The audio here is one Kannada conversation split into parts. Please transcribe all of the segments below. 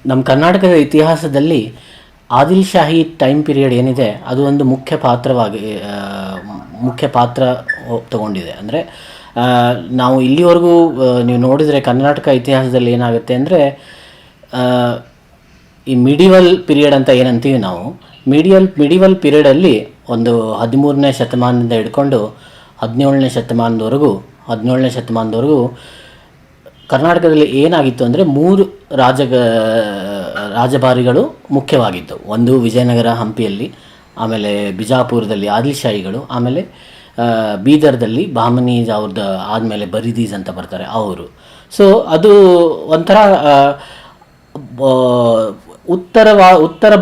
ನಮ್ಮ ಕರ್ನಾಟಕದ ಇತಿಹಾಸದಲ್ಲಿ ಆದಿಲ್ ಶಾಹಿ ಟೈಮ್ ಪೀರಿಯಡ್ ಏನಿದೆ ಅದು ಒಂದು ಮುಖ್ಯ ಪಾತ್ರ ತಗೊಂಡಿದೆ. ಅಂದರೆ ನಾವು ಇಲ್ಲಿವರೆಗೂ ನೀವು ನೋಡಿದರೆ ಕರ್ನಾಟಕ ಇತಿಹಾಸದಲ್ಲಿ ಏನಾಗುತ್ತೆ ಅಂದರೆ ಈ ಮಿಡಿವಲ್ ಪೀರಿಯಡ್ ಅಂತ ಏನಂತೀವಿ ನಾವು, ಮಿಡಿವಲ್ ಪೀರಿಯಡಲ್ಲಿ ಒಂದು 13ನೇ ಶತಮಾನದಿಂದ ಹಿಡ್ಕೊಂಡು 17ನೇ ಶತಮಾನದವರೆಗೂ ಕರ್ನಾಟಕದಲ್ಲಿ ಏನಾಗಿತ್ತು ಅಂದರೆ 3 ರಾಜಭಾರಿಗಳು ಮುಖ್ಯವಾಗಿತ್ತು. ಒಂದು ವಿಜಯನಗರ ಹಂಪಿಯಲ್ಲಿ, ಆಮೇಲೆ ಬಿಜಾಪುರದಲ್ಲಿ ಆದಿಲ್ ಶಾಹಿಗಳು, ಆಮೇಲೆ ಬೀದರ್ದಲ್ಲಿ ಬಹಮನೀಸ್ ಅವ್ರದ್ದು ಆದಮೇಲೆ ಬರಿದೀಸ್ ಅಂತ ಬರ್ತಾರೆ ಅವರು. ಸೊ ಅದು ಒಂಥರ ಉತ್ತರ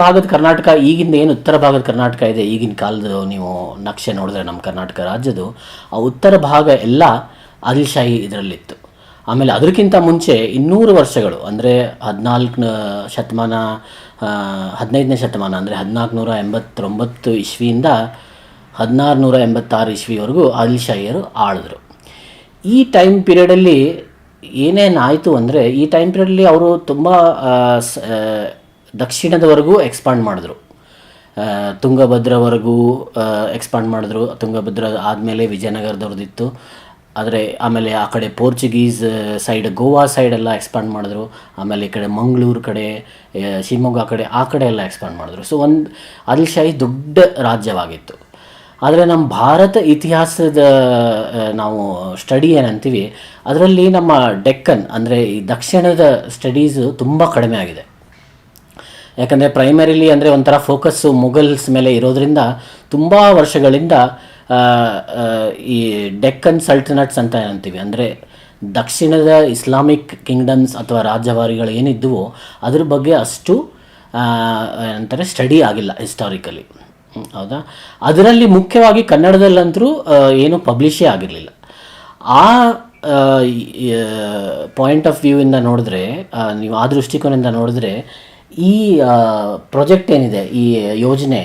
ಭಾಗದ ಕರ್ನಾಟಕ, ಈಗಿಂದ ಏನು ಉತ್ತರ ಭಾಗದ ಕರ್ನಾಟಕ ಇದೆ, ಈಗಿನ ಕಾಲದ ನೀವು ನಕ್ಷೆ ನೋಡಿದ್ರೆ ನಮ್ಮ ಕರ್ನಾಟಕ ರಾಜ್ಯದ್ದು ಆ ಉತ್ತರ ಭಾಗ ಎಲ್ಲ ಆದಿಲ್ ಶಾಹಿ ಇದರಲ್ಲಿತ್ತು. ಆಮೇಲೆ ಅದಕ್ಕಿಂತ ಮುಂಚೆ 200 ವರ್ಷಗಳು ಅಂದರೆ 15ನೇ ಶತಮಾನ ಅಂದರೆ 1489 ಇಸ್ವಿಯಿಂದ 1686 ಇಸ್ವಿವರೆಗೂ ಆದಿಲ್ ಶಾಹಿಯರು ಆಳಿದ್ರು. ಈ ಟೈಮ್ ಪೀರಿಯಡಲ್ಲಿ ಏನೇನಾಯಿತು ಅಂದರೆ, ಈ ಟೈಮ್ ಪೀರಿಯಡಲ್ಲಿ ಅವರು ತುಂಬ ದಕ್ಷಿಣದವರೆಗೂ ಎಕ್ಸ್ಪಾಂಡ್ ಮಾಡಿದ್ರು, ತುಂಗಭದ್ರವರೆಗೂ ಎಕ್ಸ್ಪಾಂಡ್ ಮಾಡಿದ್ರು. ತುಂಗಭದ್ರ ಆದಮೇಲೆ ವಿಜಯನಗರದವ್ರದ್ದಿತ್ತು. ಆದರೆ ಆಮೇಲೆ ಆ ಕಡೆ ಪೋರ್ಚುಗೀಸ್ ಸೈಡ್, ಗೋವಾ ಸೈಡೆಲ್ಲ ಎಕ್ಸ್ಪಾಂಡ್ ಮಾಡಿದ್ರು. ಆಮೇಲೆ ಈ ಕಡೆ ಮಂಗಳೂರು ಕಡೆ, ಶಿವಮೊಗ್ಗ ಆ ಕಡೆ ಎಲ್ಲ ಎಕ್ಸ್ಪಾಂಡ್ ಮಾಡಿದ್ರು. ಸೊ ಆದಿಲ್ ಶಾಹಿ ದೊಡ್ಡ ರಾಜ್ಯವಾಗಿತ್ತು. ಆದರೆ ನಮ್ಮ ಭಾರತ ಇತಿಹಾಸದ ನಾವು ಸ್ಟಡಿ ಏನಂತೀವಿ, ಅದರಲ್ಲಿ ನಮ್ಮ ಡೆಕ್ಕನ್ ಅಂದರೆ ಈ ದಕ್ಷಿಣದ ಸ್ಟಡೀಸು ತುಂಬ ಕಡಿಮೆ ಆಗಿದೆ. ಯಾಕಂದರೆ ಪ್ರೈಮರಿಲಿ ಅಂದರೆ ಒಂಥರ ಫೋಕಸ್ಸು ಮುಘಲ್ಸ್ ಮೇಲೆ ಇರೋದರಿಂದ ತುಂಬ ವರ್ಷಗಳಿಂದ ಈ ಡೆಕ್ಕನ್ ಸಲ್ಟನಟ್ಸ್ ಅಂತ ಏನಂತೀವಿ, ಅಂದರೆ ದಕ್ಷಿಣದ ಇಸ್ಲಾಮಿಕ್ ಕಿಂಗ್ಡಮ್ಸ್ ಅಥವಾ ರಾಜ್ಯಭಾರಿಗಳು ಏನಿದ್ದುವೋ ಅದ್ರ ಬಗ್ಗೆ ಅಷ್ಟು ಏನಂತಾರೆ ಸ್ಟಡಿ ಆಗಿಲ್ಲ ಹಿಸ್ಟಾರಿಕಲಿ, ಹೌದಾ. ಅದರಲ್ಲಿ ಮುಖ್ಯವಾಗಿ ಕನ್ನಡದಲ್ಲಂತರೂ ಏನೂ ಪಬ್ಲಿಷೇ ಆಗಿರಲಿಲ್ಲ. ಆ ಪಾಯಿಂಟ್ ಆಫ್ ವ್ಯೂವಿಂದ ನೋಡಿದ್ರೆ, ನೀವು ಆ ದೃಷ್ಟಿಕೋನದಿಂದ ನೋಡಿದ್ರೆ ಈ ಪ್ರಾಜೆಕ್ಟ್ ಏನಿದೆ, ಈ ಯೋಜನೆ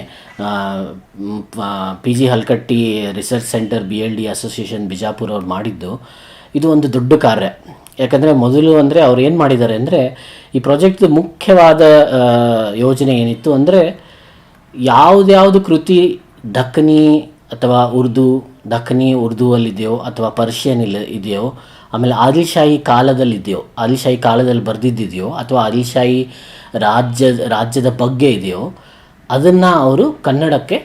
PG Halakatti research centre BLD association Bijapur ಅವ್ರು ಮಾಡಿದ್ದು, ಇದು ಒಂದು ದೊಡ್ಡ ಕಾರ್ಯ. ಯಾಕಂದರೆ ಮೊದಲು ಅಂದರೆ ಅವ್ರು ಏನು ಮಾಡಿದ್ದಾರೆ ಅಂದರೆ, ಈ ಪ್ರಾಜೆಕ್ಟ್ದು ಮುಖ್ಯವಾದ ಯೋಜನೆ ಏನಿತ್ತು ಅಂದರೆ, ಯಾವುದ್ಯಾವುದು ಕೃತಿ ದಕ್ಕನಿ ಅಥವಾ ಉರ್ದುವಲ್ಲಿದೆಯೋ ಅಥವಾ ಪರ್ಷಿಯನ್ ಇದೆಯೋ, ಆಮೇಲೆ ಆದಿಲ್ ಶಾಹಿ ಕಾಲದಲ್ಲಿ ಬರೆದಿದ್ದಿದೆಯೋ ಅಥವಾ ಆದಿಲ್ ಶಾಹಿ ರಾಜ್ಯದ ಬಗ್ಗೆ ಇದೆಯೋ ಅದನ್ನು ಅವರು ಕನ್ನಡಕ್ಕೆ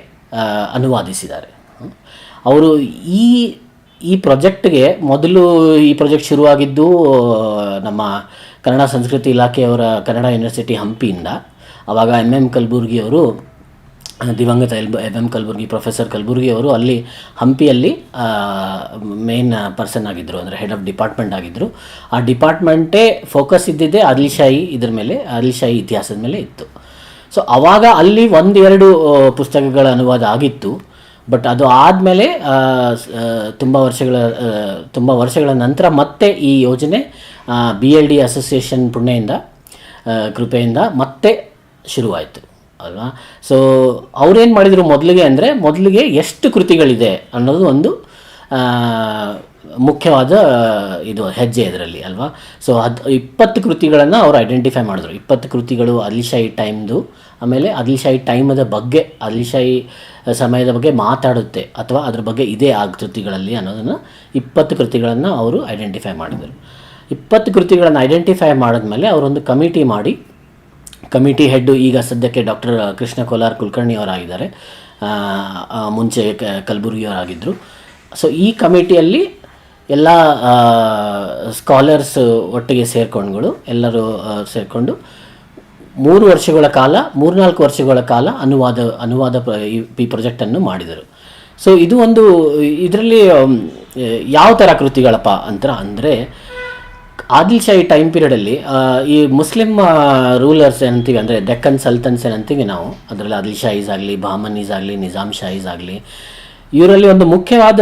ಅನುವಾದಿಸಿದ್ದಾರೆ. ಅವರು ಈ ಪ್ರಾಜೆಕ್ಟ್ಗೆ ಮೊದಲು ಈ ಪ್ರಾಜೆಕ್ಟ್ ಶುರುವಾಗಿದ್ದು ನಮ್ಮ ಕನ್ನಡ ಸಂಸ್ಕೃತಿ ಇಲಾಖೆಯವರ ಕನ್ನಡ ಯೂನಿವರ್ಸಿಟಿ ಹಂಪಿಯಿಂದ. ಆವಾಗ MM ಕಲಬುರ್ಗಿ ಅವರು, ದಿವಂಗತ MM ಕಲಬುರ್ಗಿ, ಪ್ರೊಫೆಸರ್ ಕಲಬುರ್ಗಿ ಅವರು ಅಲ್ಲಿ ಹಂಪಿಯಲ್ಲಿ ಮೇನ್ ಪರ್ಸನ್ ಆಗಿದ್ದರು, ಅಂದರೆ ಹೆಡ್ ಆಫ್ ಡಿಪಾರ್ಟ್ಮೆಂಟ್ ಆಗಿದ್ದರು. ಆ ಡಿಪಾರ್ಟ್ಮೆಂಟೇ ಫೋಕಸ್ ಇದ್ದಿದ್ದೇ ಆದಿಲ್ ಶಾಹಿ ಇತಿಹಾಸದ ಮೇಲೆ ಇತ್ತು. ಸೊ ಆವಾಗ ಅಲ್ಲಿ 1-2 ಪುಸ್ತಕಗಳ ಅನುವಾದ ಆಗಿತ್ತು. ಬಟ್ ಅದು ಆದಮೇಲೆ ತುಂಬ ವರ್ಷಗಳ ನಂತರ ಮತ್ತೆ ಈ ಯೋಜನೆ BLD ಅಸೋಸಿಯೇಷನ್ ಕೃಪೆಯಿಂದ ಮತ್ತೆ ಶುರುವಾಯಿತು ಅಲ್ವಾ. ಸೊ ಅವ್ರೇನು ಮಾಡಿದರು ಮೊದಲಿಗೆ ಎಷ್ಟು ಕೃತಿಗಳಿದೆ ಅನ್ನೋದು ಒಂದು ಮುಖ್ಯವಾದ ಇದು ಹೆಜ್ಜೆ ಇದರಲ್ಲಿ ಅಲ್ವಾ. ಸೊ 20 ಕೃತಿಗಳನ್ನು ಅವರು ಐಡೆಂಟಿಫೈ ಮಾಡಿದ್ರು. 20 ಕೃತಿಗಳು ಆದಿಲ್ ಶಾಹಿ ಟೈಮ್ದು, ಆಮೇಲೆ ಆದಿಲ್ ಶಾಹಿ ಟೈಮದ ಬಗ್ಗೆ, ಆದಿಲ್ ಶಾಹಿ ಸಮಯದ ಬಗ್ಗೆ ಮಾತಾಡುತ್ತೆ ಅಥವಾ ಅದ್ರ ಬಗ್ಗೆ ಇದೆ ಆ ಕೃತಿಗಳಲ್ಲಿ ಅನ್ನೋದನ್ನು 20 ಕೃತಿಗಳನ್ನು ಅವರು ಐಡೆಂಟಿಫೈ ಮಾಡಿದರು. 20 ಕೃತಿಗಳನ್ನು ಐಡೆಂಟಿಫೈ ಮಾಡಿದ್ಮೇಲೆ ಅವರೊಂದು ಕಮಿಟಿ ಹೆಡ್ಡು ಈಗ ಸದ್ಯಕ್ಕೆ ಡಾಕ್ಟರ್ ಕೃಷ್ಣ ಕೋಲಾರ್ ಕುಲಕರ್ಣಿ ಅವರಾಗಿದ್ದಾರೆ, ಮುಂಚೆ ಕಲಬುರ್ಗಿಯವರಾಗಿದ್ದರು. ಸೊ ಈ ಕಮಿಟಿಯಲ್ಲಿ ಎಲ್ಲ ಸ್ಕಾಲರ್ಸ್ ಒಟ್ಟಿಗೆ ಎಲ್ಲರೂ ಸೇರಿಕೊಂಡು 3-4 ವರ್ಷಗಳ ಕಾಲ ಅನುವಾದ ಈ ಪ್ರಾಜೆಕ್ಟನ್ನು ಮಾಡಿದರು. ಸೊ ಇದು ಒಂದು ಇದರಲ್ಲಿ ಯಾವ ಥರ ಕೃತಿಗಳಪ್ಪ ಅಂದರೆ, ಆದಿಲ್ ಶಾಹಿ ಟೈಮ್ ಪೀರಿಯಡಲ್ಲಿ ಈ ಮುಸ್ಲಿಂ ರೂಲರ್ಸ್ ಏನಂತೀವಿ, ಅಂದರೆ ಡೆಕ್ಕನ್ ಸಲ್ತನ್ಸ್ ಏನಂತೀವಿ ನಾವು, ಅದರಲ್ಲಿ ಆದಿಲ್ ಶಾಹೀಸ್ ಆಗಲಿ, ಬಹಮನೀಸ್ ಆಗಲಿ, ನಿಜಾಮ್ ಶಾಹೀಸ್ ಆಗಲಿ, ಇವರಲ್ಲಿ ಒಂದು ಮುಖ್ಯವಾದ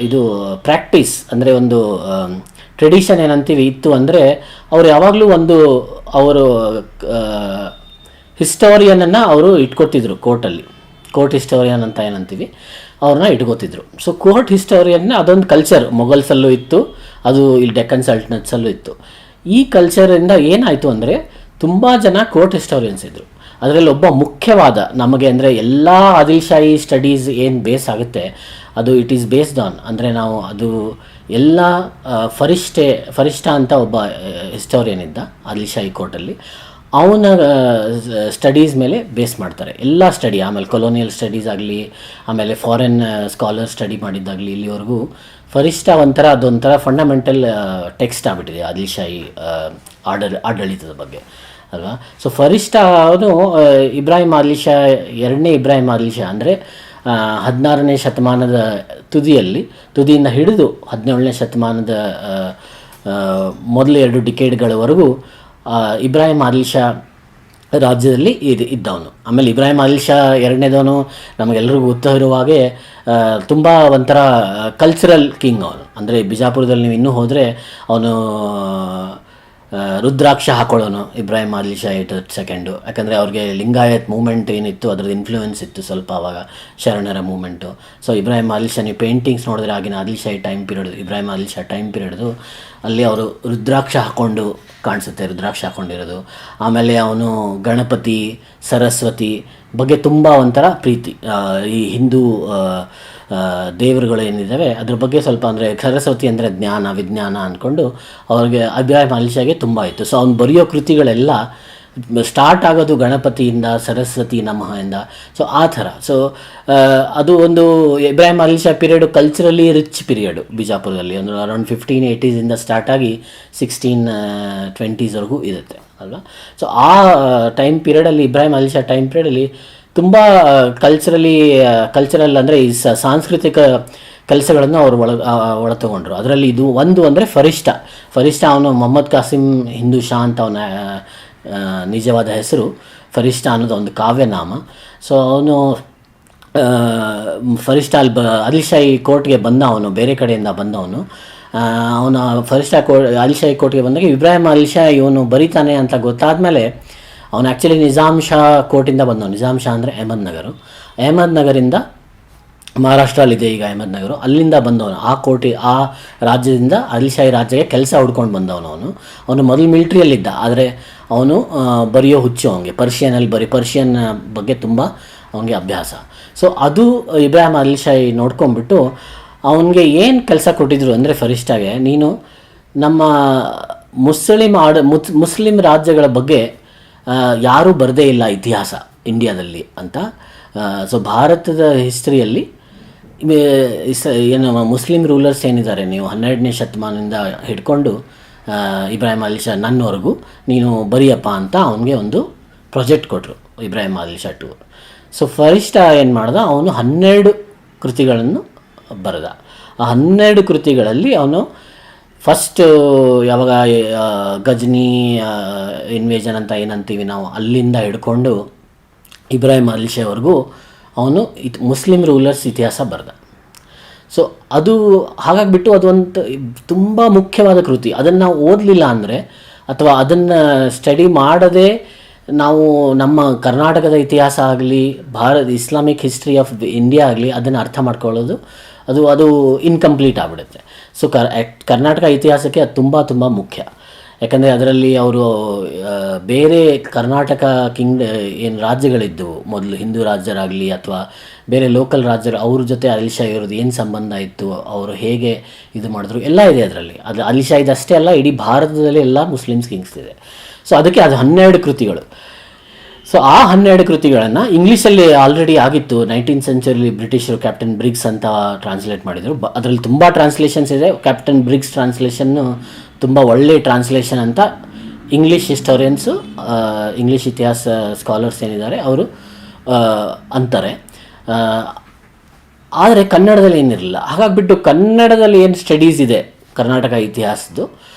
ಇದು ಪ್ರಾಕ್ಟೀಸ್ ಅಂದರೆ ಒಂದು ಟ್ರೆಡಿಷನ್ ಏನಂತೀವಿ ಇತ್ತು. ಅಂದರೆ ಅವರು ಯಾವಾಗಲೂ ಅವರು ಹಿಸ್ಟೋರಿಯನನ್ನು ಅವರು ಇಟ್ಕೊತಿದ್ರು ಕೋರ್ಟ್ ಹಿಸ್ಟೋರಿಯನ್ ಅಂತ ಏನಂತೀವಿ, ಅವ್ರನ್ನ ಇಟ್ಕೋತಿದ್ರು. ಸೊ ಕೋರ್ಟ್ ಹಿಸ್ಟೋರಿಯನ್ನ ಅದೊಂದು ಕಲ್ಚರ್ ಮೊಘಲ್ಸಲ್ಲೂ ಇತ್ತು, ಅದು ಇಲ್ಲಿ ಡೆಕ್ಕನ್ ಸಲ್ಟನಟ್ಸಲ್ಲೂ ಇತ್ತು. ಈ ಕಲ್ಚರಿಂದ ಏನಾಯಿತು ಅಂದರೆ ತುಂಬ ಜನ ಕೋರ್ಟ್ ಹಿಸ್ಟೋರಿಯನ್ಸ್ ಇದ್ದರು. ಅದರಲ್ಲಿ ಒಬ್ಬ ಮುಖ್ಯವಾದ ನಮಗೆ ಅಂದರೆ ಎಲ್ಲ ಆದಿಲ್ ಶಾಹಿ ಸ್ಟಡೀಸ್ ಏನು ಬೇಸ್ ಆಗುತ್ತೆ ಅದು ಇಟ್ ಈಸ್ ಬೇಸ್ಡ್ ಆನ್, ಅಂದರೆ ನಾವು ಅದು ಎಲ್ಲ ಫರಿಷ್ಠ ಅಂತ ಒಬ್ಬ ಹಿಸ್ಟೋರಿಯನ್ ಇದ್ದ ಆದಿಲ್ ಶಾಹಿ ಕೋರ್ಟಲ್ಲಿ. ಅವನ ಸ್ಟಡೀಸ್ ಮೇಲೆ ಬೇಸ್ ಮಾಡ್ತಾರೆ ಎಲ್ಲ ಸ್ಟಡಿ. ಆಮೇಲೆ ಕೊಲೋನಿಯಲ್ ಸ್ಟಡೀಸ್ ಆಗಲಿ, ಆಮೇಲೆ ಫಾರಿನ್ ಸ್ಕಾಲರ್ ಸ್ಟಡಿ ಮಾಡಿದ್ದಾಗಲಿ, ಇಲ್ಲಿವರೆಗೂ ಫರಿಷ್ಠ ಅದೊಂಥರ ಫಂಡಮೆಂಟಲ್ ಟೆಕ್ಸ್ಟ್ ಆಗಿಬಿಟ್ಟಿದೆ ಆದಿಲ್ ಶಾಹಿ ಆಡಳಿತದ ಬಗ್ಗೆ ಅಲ್ವಾ. ಸೊ ಫರಿಷ್ಠ ಅವನು ಇಬ್ರಾಹಿಂ ಆದಿಲ್ ಶಾ, ಎರಡನೇ ಇಬ್ರಾಹಿಂ ಆದಿಲ್ ಶಾ ಅಂದರೆ 16ನೇ ಶತಮಾನದ ತುದಿಯಿಂದ ಹಿಡಿದು 17ನೇ ಶತಮಾನದ ಮೊದಲು 2 ಡಿಕೇಡ್ಗಳವರೆಗೂ ಇಬ್ರಾಹಿಂ ಆದಿಲ್ ಶಾ ರಾಜ್ಯದಲ್ಲಿ ಇದ್ದವನು. ಆಮೇಲೆ ಇಬ್ರಾಹಿಂ ಆದಿಲ್ ಶಾ ಎರಡನೇದವನು ನಮಗೆಲ್ಲರಿಗೂ ಗೊತ್ತಿರುವ ಹಾಗೆ ತುಂಬ ಒಂಥರ ಕಲ್ಚರಲ್ ಕಿಂಗ್ ಅವನು. ಅಂದರೆ ಬಿಜಾಪುರದಲ್ಲಿ ನೀವು ಇನ್ನೂ ಹೋದರೆ ಅವನು ರುದ್ರಾಕ್ಷ ಹಾಕೊಳ್ಳೋನು ಇಬ್ರಾಹಿಂ ಆದಿಲ್ ಶಾ ಸೆಕೆಂಡು. ಯಾಕಂದರೆ ಅವ್ರಿಗೆ ಲಿಂಗಾಯತ್ ಮೂಮೆಂಟ್ ಏನಿತ್ತು ಅದರದ್ದು ಇನ್ಫ್ಲೂಯೆನ್ಸ್ ಇತ್ತು ಸ್ವಲ್ಪ ಆವಾಗ, ಶರಣರ ಮೂಮೆಂಟು. ಸೊ ಇಬ್ರಾಹಿಂ ಆದಿಲ್ ಶಾ ನೀವು ಪೇಂಟಿಂಗ್ಸ್ ನೋಡಿದ್ರೆ ಆಗಿನ Adil Shahi time period, Ibrahim Adil Shah time ಪೀರಿಯಡ್ದು ಅಲ್ಲಿ ಅವರು ರುದ್ರಾಕ್ಷ ಹಾಕ್ಕೊಂಡು ಕಾಣಿಸುತ್ತೆ, ರುದ್ರಾಕ್ಷ ಹಾಕ್ಕೊಂಡಿರೋದು. ಆಮೇಲೆ ಅವನು ಗಣಪತಿ, ಸರಸ್ವತಿ ಬಗ್ಗೆ ತುಂಬ ಒಂಥರ ಪ್ರೀತಿ. ಈ ಹಿಂದೂ ದೇವರುಗಳು ಏನಿದ್ದಾವೆ ಅದ್ರ ಬಗ್ಗೆ ಸ್ವಲ್ಪ, ಅಂದರೆ ಸರಸ್ವತಿ ಅಂದರೆ ಜ್ಞಾನ ವಿಜ್ಞಾನ ಅಂದ್ಕೊಂಡು ಅವ್ರಿಗೆ ಇಬ್ರಾಹಿಂ ಆದಿಲ್ ಶಾಗೆ ತುಂಬ ಇತ್ತು. ಸೊ ಅವ್ನು ಬರೆಯೋ ಕೃತಿಗಳೆಲ್ಲ ಸ್ಟಾರ್ಟ್ ಆಗೋದು ಗಣಪತಿಯಿಂದ, ಸರಸ್ವತಿ ನಮಃ ಇಂದ. ಸೊ ಆ ಥರ. ಸೊ ಅದು ಒಂದು Ibrahim Adil Shah period culturally rich period ಬಿಜಾಪುರದಲ್ಲಿ. ಒಂದು ಅರೌಂಡ್ 1580s ಇಂದ ಸ್ಟಾರ್ಟ್ ಆಗಿ 1620s ಇರುತ್ತೆ ಅಲ್ವಾ. ಸೊ ಆ ಟೈಮ್ ಪೀರಿಯಡಲ್ಲಿ, ಇಬ್ರಾಹಿಂ ಆದಿಲ್ ಶಾ ಟೈಮ್ ಪೀರಿಯಡಲ್ಲಿ ತುಂಬ ಕಲ್ಚರಲ್ ಅಂದರೆ ಈ ಸಾಂಸ್ಕೃತಿಕ ಕೆಲಸಗಳನ್ನು ಅವರು ಒಳ ತಗೊಂಡ್ರು. ಅದರಲ್ಲಿ ಇದು ಒಂದು ಅಂದರೆ ಫರಿಷ್ಠ ಅವನು ಮೊಹಮ್ಮದ್ ಕಾಸಿಮ್ ಹಿಂದೂ ಶಾ ಅಂತ ಅವನ ನಿಜವಾದ ಹೆಸರು. ಫರಿಷ್ಠ ಅನ್ನೋದು ಒಂದು ಕಾವ್ಯನಾಮ. ಸೊ ಅವನು ಫರಿಷ್ಠ ಆದಿಲ್ ಶಾಹಿ ಕೋರ್ಟ್ಗೆ ಅವನು ಬೇರೆ ಕಡೆಯಿಂದ ಬಂದವನು. ಅವನು ಆದಿಲ್ ಶಾಹಿ ಕೋರ್ಟ್ಗೆ ಬಂದಾಗ ಇಬ್ರಾಹಿಂ ಆದಿಲ್ ಶಾ ಇವನು ಬರೀತಾನೆ ಅಂತ ಗೊತ್ತಾದಮೇಲೆ ಅವನು ಆ್ಯಕ್ಚುಲಿ ನಿಜಾಮ್ ಶಾ ಕೋರ್ಟಿಂದ ಬಂದವನು. ನಿಜಾಮ್ ಶಾ ಅಂದರೆ ಅಹಮದ್ ನಗರಿಂದ, ಮಹಾರಾಷ್ಟ್ರಲ್ಲಿದೆ ಈಗ ಅಹಮದ್ ನಗರ, ಅಲ್ಲಿಂದ ಬಂದವನು. ಆ ರಾಜ್ಯದಿಂದ ಆದಿಲ್ ಶಾಹಿ ರಾಜ್ಯಕ್ಕೆ ಕೆಲಸ ಹುಡ್ಕೊಂಡು ಬಂದವನು. ಅವನು ಮೊದಲು ಮಿಲಿಟ್ರಿಯಲ್ಲಿದ್ದ, ಆದರೆ ಅವನು ಬರೆಯೋ ಹುಚ್ಚು, ಅವನಿಗೆ ಪರ್ಷಿಯನ್ ಬಗ್ಗೆ ತುಂಬ ಅವನಿಗೆ ಅಭ್ಯಾಸ. ಸೊ ಅದು ಇಬ್ರಾಹಿಂ ಆದಿಲ್ ಶಾಹಿ ನೋಡ್ಕೊಂಡ್ಬಿಟ್ಟು ಅವನಿಗೆ ಏನು ಕೆಲಸ ಕೊಟ್ಟಿದ್ರು ಅಂದರೆ ಫರಿಷ್ಠಾಗೆ, ನೀನು ನಮ್ಮ ಮುಸ್ಲಿಂ ರಾಜ್ಯಗಳ ಬಗ್ಗೆ ಯಾರೂ ಬರದೇ ಇಲ್ಲ ಇತಿಹಾಸ ಇಂಡಿಯಾದಲ್ಲಿ ಅಂತ. ಸೊ ಭಾರತದ ಹಿಸ್ಟ್ರಿಯಲ್ಲಿ ಏನು ಮುಸ್ಲಿಂ ರೂಲರ್ಸ್ ಏನಿದ್ದಾರೆ, ನೀವು 12ನೇ ಶತಮಾನದಿಂದ ಹಿಡ್ಕೊಂಡು ಇಬ್ರಾಹಿಂ ಆದಿಲ್ ಶಾ ನನ್ನವರೆಗೂ ನೀನು ಬರೆಯಪ್ಪ ಅಂತ ಅವನಿಗೆ ಒಂದು ಪ್ರಾಜೆಕ್ಟ್ ಕೊಟ್ಟರು ಇಬ್ರಾಹಿಂ ಆದಿಲ್ ಶಾ ಟು. ಸೊ ಫರಿಷ್ಠ ಏನು ಮಾಡ್ದ, ಅವನು 12 ಕೃತಿಗಳನ್ನು ಬರೆದ. ಆ 12 ಕೃತಿಗಳಲ್ಲಿ ಅವನು ಫಸ್ಟು ಯಾವಾಗ ಗಜ್ನಿ ಇನ್ವೇಷನ್ ಅಂತ ಏನಂತೀವಿ ನಾವು, ಅಲ್ಲಿಂದ ಹಿಡ್ಕೊಂಡು ಇಬ್ರಾಹಿಂ ಆದಿಲ್ ಶಾವರೆಗೂ ಅವನು ಮುಸ್ಲಿಂ ರೂಲರ್ಸ್ ಇತಿಹಾಸ ಬರೆದ. ಸೊ ಅದು ಹಾಗಾಗಿಬಿಟ್ಟು ಅದು ಒಂದು ತುಂಬ ಮುಖ್ಯವಾದ ಕೃತಿ. ಅದನ್ನು ನಾವು ಓದಲಿಲ್ಲ ಅಂದರೆ, ಅಥವಾ ಅದನ್ನು ಸ್ಟಡಿ ಮಾಡದೆ ನಾವು ನಮ್ಮ ಕರ್ನಾಟಕದ ಇತಿಹಾಸ ಆಗಲಿ, ಇಸ್ಲಾಮಿಕ್ ಹಿಸ್ಟ್ರಿ ಆಫ್ ಇಂಡಿಯಾ ಆಗಲಿ ಅದನ್ನು ಅರ್ಥ ಮಾಡ್ಕೊಳ್ಳೋದು ಅದು ಇನ್ಕಂಪ್ಲೀಟ್ ಆಗಿಬಿಡುತ್ತೆ. ಸೊ ಕರ್ನಾಟಕ ಇತಿಹಾಸಕ್ಕೆ ಅದು ತುಂಬ ತುಂಬ ಮುಖ್ಯ. ಯಾಕಂದರೆ ಅದರಲ್ಲಿ ಅವರು ಬೇರೆ ಕರ್ನಾಟಕ ಏನು ರಾಜ್ಯಗಳಿದ್ದವು ಮೊದಲು, ಹಿಂದೂ ರಾಜ್ಯರಾಗಲಿ ಅಥವಾ ಬೇರೆ ಲೋಕಲ್ ರಾಜ್ಯರು, ಅವ್ರ ಜೊತೆ ಆದಿಲ್ ಶಾಹಿ ಇರೋದು ಏನು ಸಂಬಂಧ ಇತ್ತು, ಅವರು ಹೇಗೆ ಇದು ಮಾಡಿದ್ರು ಎಲ್ಲ ಇದೆ ಅದರಲ್ಲಿ. ಅದು ಆದಿಲ್ ಶಾಹಿದು ಅಷ್ಟೇ ಅಲ್ಲ, ಇಡೀ ಭಾರತದಲ್ಲಿ ಎಲ್ಲ ಮುಸ್ಲಿಮ್ಸ್ ಕಿಂಗ್ಸ್ ಇದೆ. ಸೊ ಅದಕ್ಕೆ ಅದು 12 ಕೃತಿಗಳು. ಸೊ ಆ 12 ಕೃತಿಗಳನ್ನು ಇಂಗ್ಲೀಷಲ್ಲಿ ಆಲ್ರೆಡಿ ಆಗಿತ್ತು. 19th ಸೆಂಚುರಿಲಿ ಬ್ರಿಟಿಷರು ಕ್ಯಾಪ್ಟನ್ ಬ್ರಿಗ್ಸ್ ಅಂತ ಟ್ರಾನ್ಸ್ಲೇಟ್ ಮಾಡಿದರು. ಅದರಲ್ಲಿ ತುಂಬ ಟ್ರಾನ್ಸ್ಲೇಷನ್ಸ್ ಇದೆ. ಕ್ಯಾಪ್ಟನ್ ಬ್ರಿಗ್ಸ್ ಟ್ರಾನ್ಸ್ಲೇಷನ್ನು ತುಂಬ ಒಳ್ಳೆ ಟ್ರಾನ್ಸ್ಲೇಷನ್ ಅಂತ ಇಂಗ್ಲೀಷ್ ಹಿಸ್ಟೋರಿಯನ್ಸು, ಇಂಗ್ಲೀಷ್ ಇತಿಹಾಸ ಸ್ಕಾಲರ್ಸ್ ಏನಿದ್ದಾರೆ ಅವರು ಅಂತಾರೆ. ಆದರೆ ಕನ್ನಡದಲ್ಲಿ ಏನಿರಲಿಲ್ಲ. ಹಾಗಾಗಿಬಿಟ್ಟು ಕನ್ನಡದಲ್ಲಿ ಏನು ಸ್ಟಡೀಸ್ ಇದೆ ಕರ್ನಾಟಕ ಇತಿಹಾಸದ್ದು,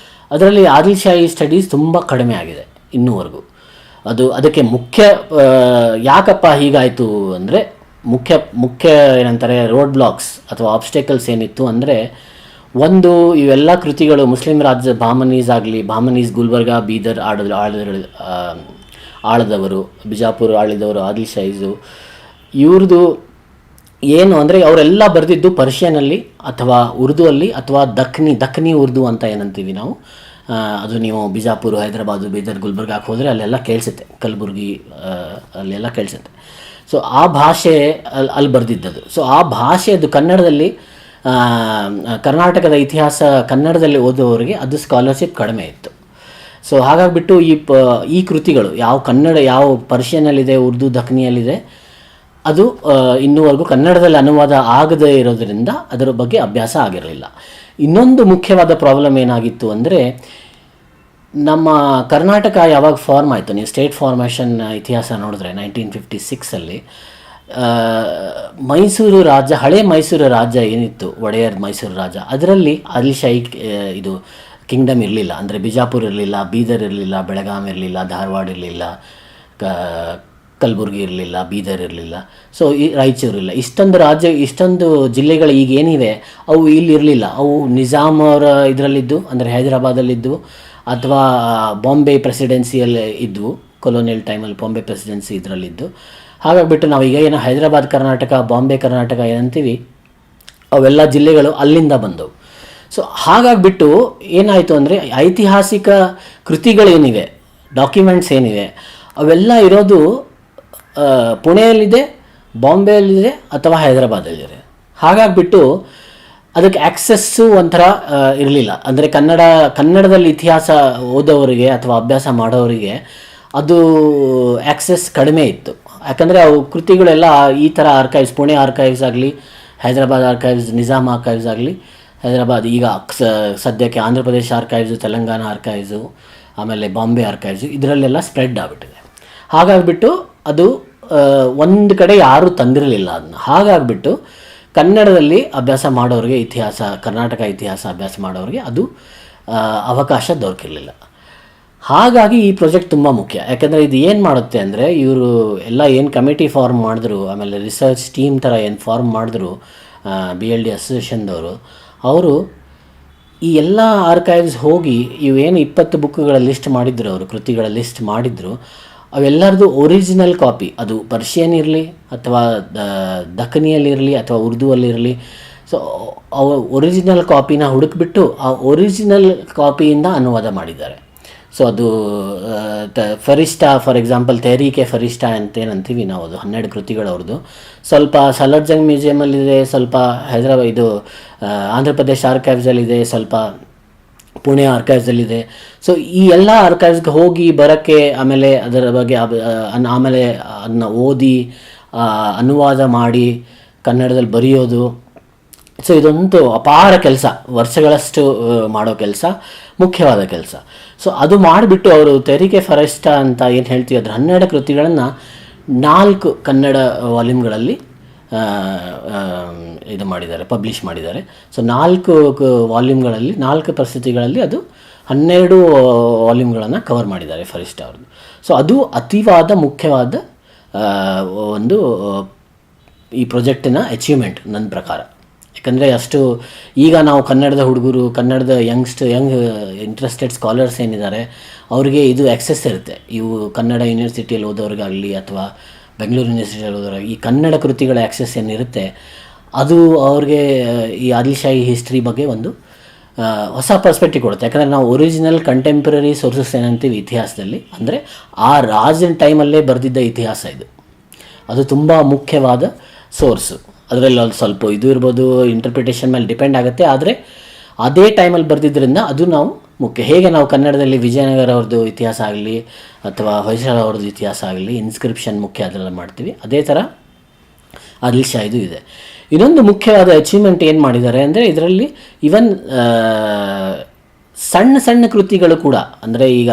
ಅದರಲ್ಲಿ ಆದಿಲ್ ಶಾಹಿ ಸ್ಟಡೀಸ್ ತುಂಬ ಕಡಿಮೆ ಆಗಿದೆ ಇನ್ನೂವರೆಗೂ. ಅದಕ್ಕೆ ಮುಖ್ಯ ಯಾಕಪ್ಪ ಹೀಗಾಯಿತು ಅಂದರೆ, ಮುಖ್ಯ ಏನಂತಾರೆ ರೋಡ್ ಬ್ಲಾಕ್ಸ್ ಅಥವಾ ಆಬ್ಸ್ಟೆಕಲ್ಸ್ ಏನಿತ್ತು ಅಂದರೆ, ಒಂದು ಇವೆಲ್ಲ ಕೃತಿಗಳು ಮುಸ್ಲಿಂ ರಾಜ್ಯ ಬಾಮನೀಸ್ ಗುಲ್ಬರ್ಗ, ಬೀದರ್ ಆಳದವರು, ಬಿಜಾಪುರ ಆಳಿದವರು ಆದಿಲ್ ಶಾಹೀಸು, ಇವ್ರದ್ದು ಏನು ಅಂದರೆ ಅವರೆಲ್ಲ ಬರೆದಿದ್ದು ಪರ್ಷಿಯನಲ್ಲಿ ಅಥವಾ ಉರ್ದು ಅಲ್ಲಿ ಅಥವಾ ದಖ್ನಿ ಉರ್ದು ಅಂತ ಏನಂತೀವಿ ನಾವು, ಅದು ನೀವು ಬಿಜಾಪುರ, ಹೈದರಾಬಾದು, ಬೀದರ್, ಗುಲ್ಬರ್ಗಾಕ್ಕೆ ಹೋದರೆ ಅಲ್ಲೆಲ್ಲ ಕೇಳಿಸುತ್ತೆ, ಕಲಬುರ್ಗಿ ಅಲ್ಲೆಲ್ಲ ಕೇಳಿಸುತ್ತೆ. ಸೊ ಆ ಭಾಷೆ ಅಲ್ಲಿ ಬರೆದಿದ್ದದು. ಸೊ ಆ ಭಾಷೆ ಅದು ಕನ್ನಡದಲ್ಲಿ, ಕರ್ನಾಟಕದ ಇತಿಹಾಸ ಕನ್ನಡದಲ್ಲಿ ಓದುವವರಿಗೆ ಅದು ಸ್ಕಾಲರ್ಶಿಪ್ ಕಡಿಮೆ ಇತ್ತು. ಸೊ ಹಾಗಾಗಿಬಿಟ್ಟು ಈ ಕೃತಿಗಳು ಯಾವ ಪರ್ಷಿಯನಲ್ಲಿದೆ, ಉರ್ದು, ದಖ್ನಿಯಲ್ಲಿದೆ, ಅದು ಇನ್ನೂವರೆಗೂ ಕನ್ನಡದಲ್ಲಿ ಅನುವಾದ ಆಗದೇ ಇರೋದರಿಂದ ಅದರ ಬಗ್ಗೆ ಅಭ್ಯಾಸ ಆಗಿರಲಿಲ್ಲ. ಇನ್ನೊಂದು ಮುಖ್ಯವಾದ ಪ್ರಾಬ್ಲಮ್ ಏನಾಗಿತ್ತು ಅಂದರೆ, ನಮ್ಮ ಕರ್ನಾಟಕ ಯಾವಾಗ ಫಾರ್ಮ್ ಆಯಿತು, ನೀವು ಸ್ಟೇಟ್ ಫಾರ್ಮೇಷನ್ ಇತಿಹಾಸ ನೋಡಿದ್ರೆ 1956 ಮೈಸೂರು ರಾಜ್ಯ, ಹಳೆ ಮೈಸೂರು ರಾಜ್ಯ ಏನಿತ್ತು, ಒಡೆಯರ್ ಮೈಸೂರು ರಾಜ್ಯ, ಅದರಲ್ಲಿ ಆದಿಲ್ಶಾಹಿ ಇದು ಕಿಂಗ್ಡಮ್ ಇರಲಿಲ್ಲ. ಅಂದರೆ ಬಿಜಾಪುರ ಇರಲಿಲ್ಲ, ಬೀದರ್ ಇರಲಿಲ್ಲ, ಬೆಳಗಾಂ ಇರಲಿಲ್ಲ, ಧಾರವಾಡ ಇರಲಿಲ್ಲ, ಕಲಬುರ್ಗಿ ಇರಲಿಲ್ಲ, ಬೀದರ್ ಇರಲಿಲ್ಲ, ಸೊ ರಾಯಚೂರು ಇಲ್ಲ. ಇಷ್ಟೊಂದು ಜಿಲ್ಲೆಗಳು ಈಗ ಏನಿವೆ ಅವು ಇಲ್ಲಿ ಇರಲಿಲ್ಲ. ಅವು ನಿಜಾಮ್ ಅವರ ಇದರಲ್ಲಿದ್ದು, ಅಂದರೆ ಹೈದರಾಬಾದಲ್ಲಿದ್ದು, ಅಥವಾ ಬಾಂಬೆ ಪ್ರೆಸಿಡೆನ್ಸಿಯಲ್ಲಿ ಇದ್ವು, ಕೊಲೋನಿಯಲ್ ಟೈಮಲ್ಲಿ ಬಾಂಬೆ ಪ್ರೆಸಿಡೆನ್ಸಿ ಇದರಲ್ಲಿದ್ದು. ಹಾಗಾಗಿಬಿಟ್ಟು ನಾವೀಗ ಏನು ಹೈದರಾಬಾದ್ ಕರ್ನಾಟಕ, ಬಾಂಬೆ ಕರ್ನಾಟಕ ಏನಂತೀವಿ, ಅವೆಲ್ಲ ಜಿಲ್ಲೆಗಳು ಅಲ್ಲಿಂದ ಬಂದವು. ಸೊ ಹಾಗಾಗಿಬಿಟ್ಟು ಏನಾಯಿತು ಅಂದರೆ, ಐತಿಹಾಸಿಕ ಕೃತಿಗಳೇನಿವೆ, ಡಾಕ್ಯುಮೆಂಟ್ಸ್ ಏನಿವೆ, ಅವೆಲ್ಲ ಇರೋದು ಪುಣೆಯಲ್ಲಿದೆ, ಬಾಂಬೆಯಲ್ಲಿದೆ, ಅಥವಾ ಹೈದರಾಬಾದಲ್ಲಿದೆ. ಹಾಗಾಗಿಬಿಟ್ಟು ಅದಕ್ಕೆ ಆ್ಯಕ್ಸೆಸ್ಸು ಒಂಥರ ಇರಲಿಲ್ಲ. ಅಂದರೆ ಕನ್ನಡದಲ್ಲಿ ಇತಿಹಾಸ ಓದೋವರಿಗೆ ಅಥವಾ ಅಭ್ಯಾಸ ಮಾಡೋವರಿಗೆ ಅದು ಆ್ಯಕ್ಸೆಸ್ ಕಡಿಮೆ ಇತ್ತು. ಯಾಕಂದರೆ ಅವು ಕೃತಿಗಳೆಲ್ಲ ಈ ಥರ ಆರ್ಕೈವ್ಸ್, ಪುಣೆ ಆರ್ಕೈವ್ಸ್ ಆಗಲಿ, ಹೈದರಾಬಾದ್ ಆರ್ಕೈವ್ಸ್, ನಿಜಾಮ್ ಆರ್ಕೈವ್ಸ್ ಆಗಲಿ, ಹೈದರಾಬಾದ್, ಈಗ ಸದ್ಯಕ್ಕೆ ಆಂಧ್ರ ಪ್ರದೇಶ ಆರ್ಕೈವ್ಸು, ತೆಲಂಗಾಣ ಆರ್ಕೈವ್ಸು, ಆಮೇಲೆ ಬಾಂಬೆ ಆರ್ಕೈವ್ಸು, ಇದರಲ್ಲೆಲ್ಲ ಸ್ಪ್ರೆಡ್ ಆಗಿಬಿಟ್ಟಿದೆ. ಹಾಗಾಗಿಬಿಟ್ಟು ಅದು ಒಂದು ಕಡೆ ಯಾರೂ ತಂದಿರಲಿಲ್ಲ ಅದನ್ನ. ಹಾಗಾಗಿಬಿಟ್ಟು ಕನ್ನಡದಲ್ಲಿ ಅಭ್ಯಾಸ ಮಾಡೋರಿಗೆ, ಕರ್ನಾಟಕ ಇತಿಹಾಸ ಅಭ್ಯಾಸ ಮಾಡೋರಿಗೆ ಅದು ಅವಕಾಶ ದೊರಕಿರಲಿಲ್ಲ. ಹಾಗಾಗಿ ಈ ಪ್ರಾಜೆಕ್ಟ್ ತುಂಬ ಮುಖ್ಯ. ಯಾಕೆಂದರೆ ಇದು ಏನು ಮಾಡುತ್ತೆ ಅಂದರೆ, ಇವರು ಎಲ್ಲ ಏನು ಕಮಿಟಿ ಫಾರ್ಮ್ ಮಾಡಿದ್ರು, ಆಮೇಲೆ ರಿಸರ್ಚ್ ಟೀಮ್ ಥರ ಏನು ಫಾರ್ಮ್ ಮಾಡಿದ್ರು BLD ಅಸೋಸಿಯೇಷನ್ದವರು, ಅವರು ಈ ಎಲ್ಲ ಆರ್ಕೈವ್ಸ್ ಹೋಗಿ ಇವೇನು 20 ಬುಕ್ಗಳ ಲಿಸ್ಟ್ ಮಾಡಿದ್ರು, ಅವರು ಕೃತಿಗಳ ಲಿಸ್ಟ್ ಮಾಡಿದ್ರು, ಅವೆಲ್ಲರದು ಒರಿಜಿನಲ್ ಕಾಪಿ, ಅದು ಪರ್ಷಿಯನ್ ಇರಲಿ ಅಥವಾ ದಖನಿಯಲ್ಲಿರಲಿ ಅಥವಾ ಉರ್ದುವಲ್ಲಿರಲಿ, ಸೊ ಅವು ಒರಿಜಿನಲ್ ಕಾಪಿನ ಹುಡುಕಿಬಿಟ್ಟು ಆ ಒರಿಜಿನಲ್ ಕಾಪಿಯಿಂದ ಅನುವಾದ ಮಾಡಿದ್ದಾರೆ. ಸೊ ಅದು ಫರಿಷ್ಠಾ, ಫಾರ್ ಎಕ್ಸಾಂಪಲ್ ತೆಹರೀಕೆ ಫರಿಷ್ಠಾ ಅಂತೇನಂತೀವಿ ನಾವು, ಅದು 12 ಕೃತಿಗಳು ಅವ್ರದ್ದು. ಸ್ವಲ್ಪ ಸಲಾರ್ಜಂಗ್ ಮ್ಯೂಸಿಯಮಲ್ಲಿದೆ, ಸ್ವಲ್ಪ ಆಂಧ್ರ ಪ್ರದೇಶ್ ಆರ್ಕೈವ್ಸಲ್ಲಿದೆ, ಸ್ವಲ್ಪ ಪುಣೆ ಆರ್ಕೈವ್ಸಲ್ಲಿದೆ. ಸೊ ಈ ಎಲ್ಲ ಆರ್ಕೈವ್ಸ್ಗೆ ಹೋಗಿ ಬರೋಕ್ಕೆ, ಆಮೇಲೆ ಅದರ ಬಗ್ಗೆ ಆಮೇಲೆ ಅದನ್ನ ಓದಿ ಅನುವಾದ ಮಾಡಿ ಕನ್ನಡದಲ್ಲಿ ಬರೆಯೋದು, ಸೊ ಇದೊಂದು ಅಪಾರ ಕೆಲಸ, ವರ್ಷಗಳಷ್ಟು ಮಾಡೋ ಕೆಲಸ, ಮುಖ್ಯವಾದ ಕೆಲಸ. ಸೊ ಅದು ಮಾಡಿಬಿಟ್ಟು ಅವರು ತೆಹರೀಕೆ ಫರಿಷ್ಠಾ ಅಂತ ಏನು ಹೇಳ್ತೀವಿ, ಅದರ 12 ಕೃತಿಗಳನ್ನು 4 ಕನ್ನಡ ವಾಲ್ಯೂಮ್ಗಳಲ್ಲಿ ಇದು ಮಾಡಿದ್ದಾರೆ, ಪಬ್ಲಿಷ್ ಮಾಡಿದ್ದಾರೆ. ಸೊ 4 ವಾಲ್ಯೂಮ್ಗಳಲ್ಲಿ, 4 ಪ್ರಸ್ತುತಿಗಳಲ್ಲಿ ಅದು 12 ವಾಲ್ಯೂಮ್ಗಳನ್ನು ಕವರ್ ಮಾಡಿದ್ದಾರೆ ಫರಿಷ್ಠಾ ಅವ್ರದ್ದು. ಸೊ ಅದು ಅತಿವಾದ ಮುಖ್ಯವಾದ ಒಂದು ಈ ಪ್ರಾಜೆಕ್ಟಿನ ಅಚೀವ್ಮೆಂಟ್ ನನ್ನ ಪ್ರಕಾರ. ಯಾಕಂದರೆ ಈಗ ನಾವು ಕನ್ನಡದ ಹುಡುಗರು, ಕನ್ನಡದ ಯಂಗ್ ಇಂಟ್ರೆಸ್ಟೆಡ್ ಸ್ಕಾಲರ್ಸ್ ಏನಿದ್ದಾರೆ, ಅವರಿಗೆ ಇದು ಆ್ಯಕ್ಸೆಸ್ ಇರುತ್ತೆ. ಇವು ಕನ್ನಡ ಯೂನಿವರ್ಸಿಟಿಯಲ್ಲಿ ಓದೋರಿಗಾಗಲಿ ಅಥವಾ ಬೆಂಗಳೂರು ಯೂನಿವರ್ಸಿಟಿಯಲ್ಲಿ ಓದೋರಿಗೆ ಈ ಕನ್ನಡ ಕೃತಿಗಳ ಆ್ಯಕ್ಸೆಸ್ ಏನಿರುತ್ತೆ, ಅದು ಅವ್ರಿಗೆ ಈ ಆದಿಲ್ಶಾಹಿ ಹಿಸ್ಟ್ರಿ ಬಗ್ಗೆ ಒಂದು ಹೊಸ ಪರ್ಸ್ಪೆಕ್ಟಿವ್ ಕೊಡುತ್ತೆ. ಯಾಕಂದರೆ ನಾವು ಒರಿಜಿನಲ್ ಕಂಟೆಂಪ್ರರಿ ಸೋರ್ಸಸ್ ಏನಂತೀವಿ ಇತಿಹಾಸದಲ್ಲಿ, ಅಂದರೆ ಆ ರಾಜನ ಟೈಮಲ್ಲೇ ಬರೆದಿದ್ದ ಇತಿಹಾಸ ಇದು, ಅದು ತುಂಬ ಮುಖ್ಯವಾದ ಸೋರ್ಸು. ಅದರಲ್ಲಿ ಒಂದು ಸ್ವಲ್ಪ ಇದು ಇರ್ಬೋದು, ಇಂಟರ್ಪ್ರಿಟೇಷನ್ ಮೇಲೆ ಡಿಪೆಂಡ್ ಆಗುತ್ತೆ, ಆದರೆ ಅದೇ ಟೈಮಲ್ಲಿ ಬರೆದಿದ್ದರಿಂದ ಅದು ನಾವು ಮುಖ್ಯ. ಹೇಗೆ ನಾವು ಕನ್ನಡದಲ್ಲಿ ವಿಜಯನಗರ ಅವ್ರದ್ದು ಇತಿಹಾಸ ಆಗಲಿ ಅಥವಾ ಹೊಯ್ಸಳ ಅವ್ರದ್ದು ಇತಿಹಾಸ ಆಗಲಿ ಇನ್ಸ್ಕ್ರಿಪ್ಷನ್ ಮುಖ್ಯ ಅದೆಲ್ಲ ಮಾಡ್ತೀವಿ, ಅದೇ ಥರ ಆದಿಲ್ಶಾಹಿದು ಇದೆ. ಇನ್ನೊಂದು ಮುಖ್ಯವಾದ ಅಚೀವ್ಮೆಂಟ್ ಏನು ಮಾಡಿದ್ದಾರೆ ಅಂದರೆ, ಇದರಲ್ಲಿ ಈವನ್ ಸಣ್ಣ ಸಣ್ಣ ಕೃತಿಗಳು ಕೂಡ, ಅಂದರೆ ಈಗ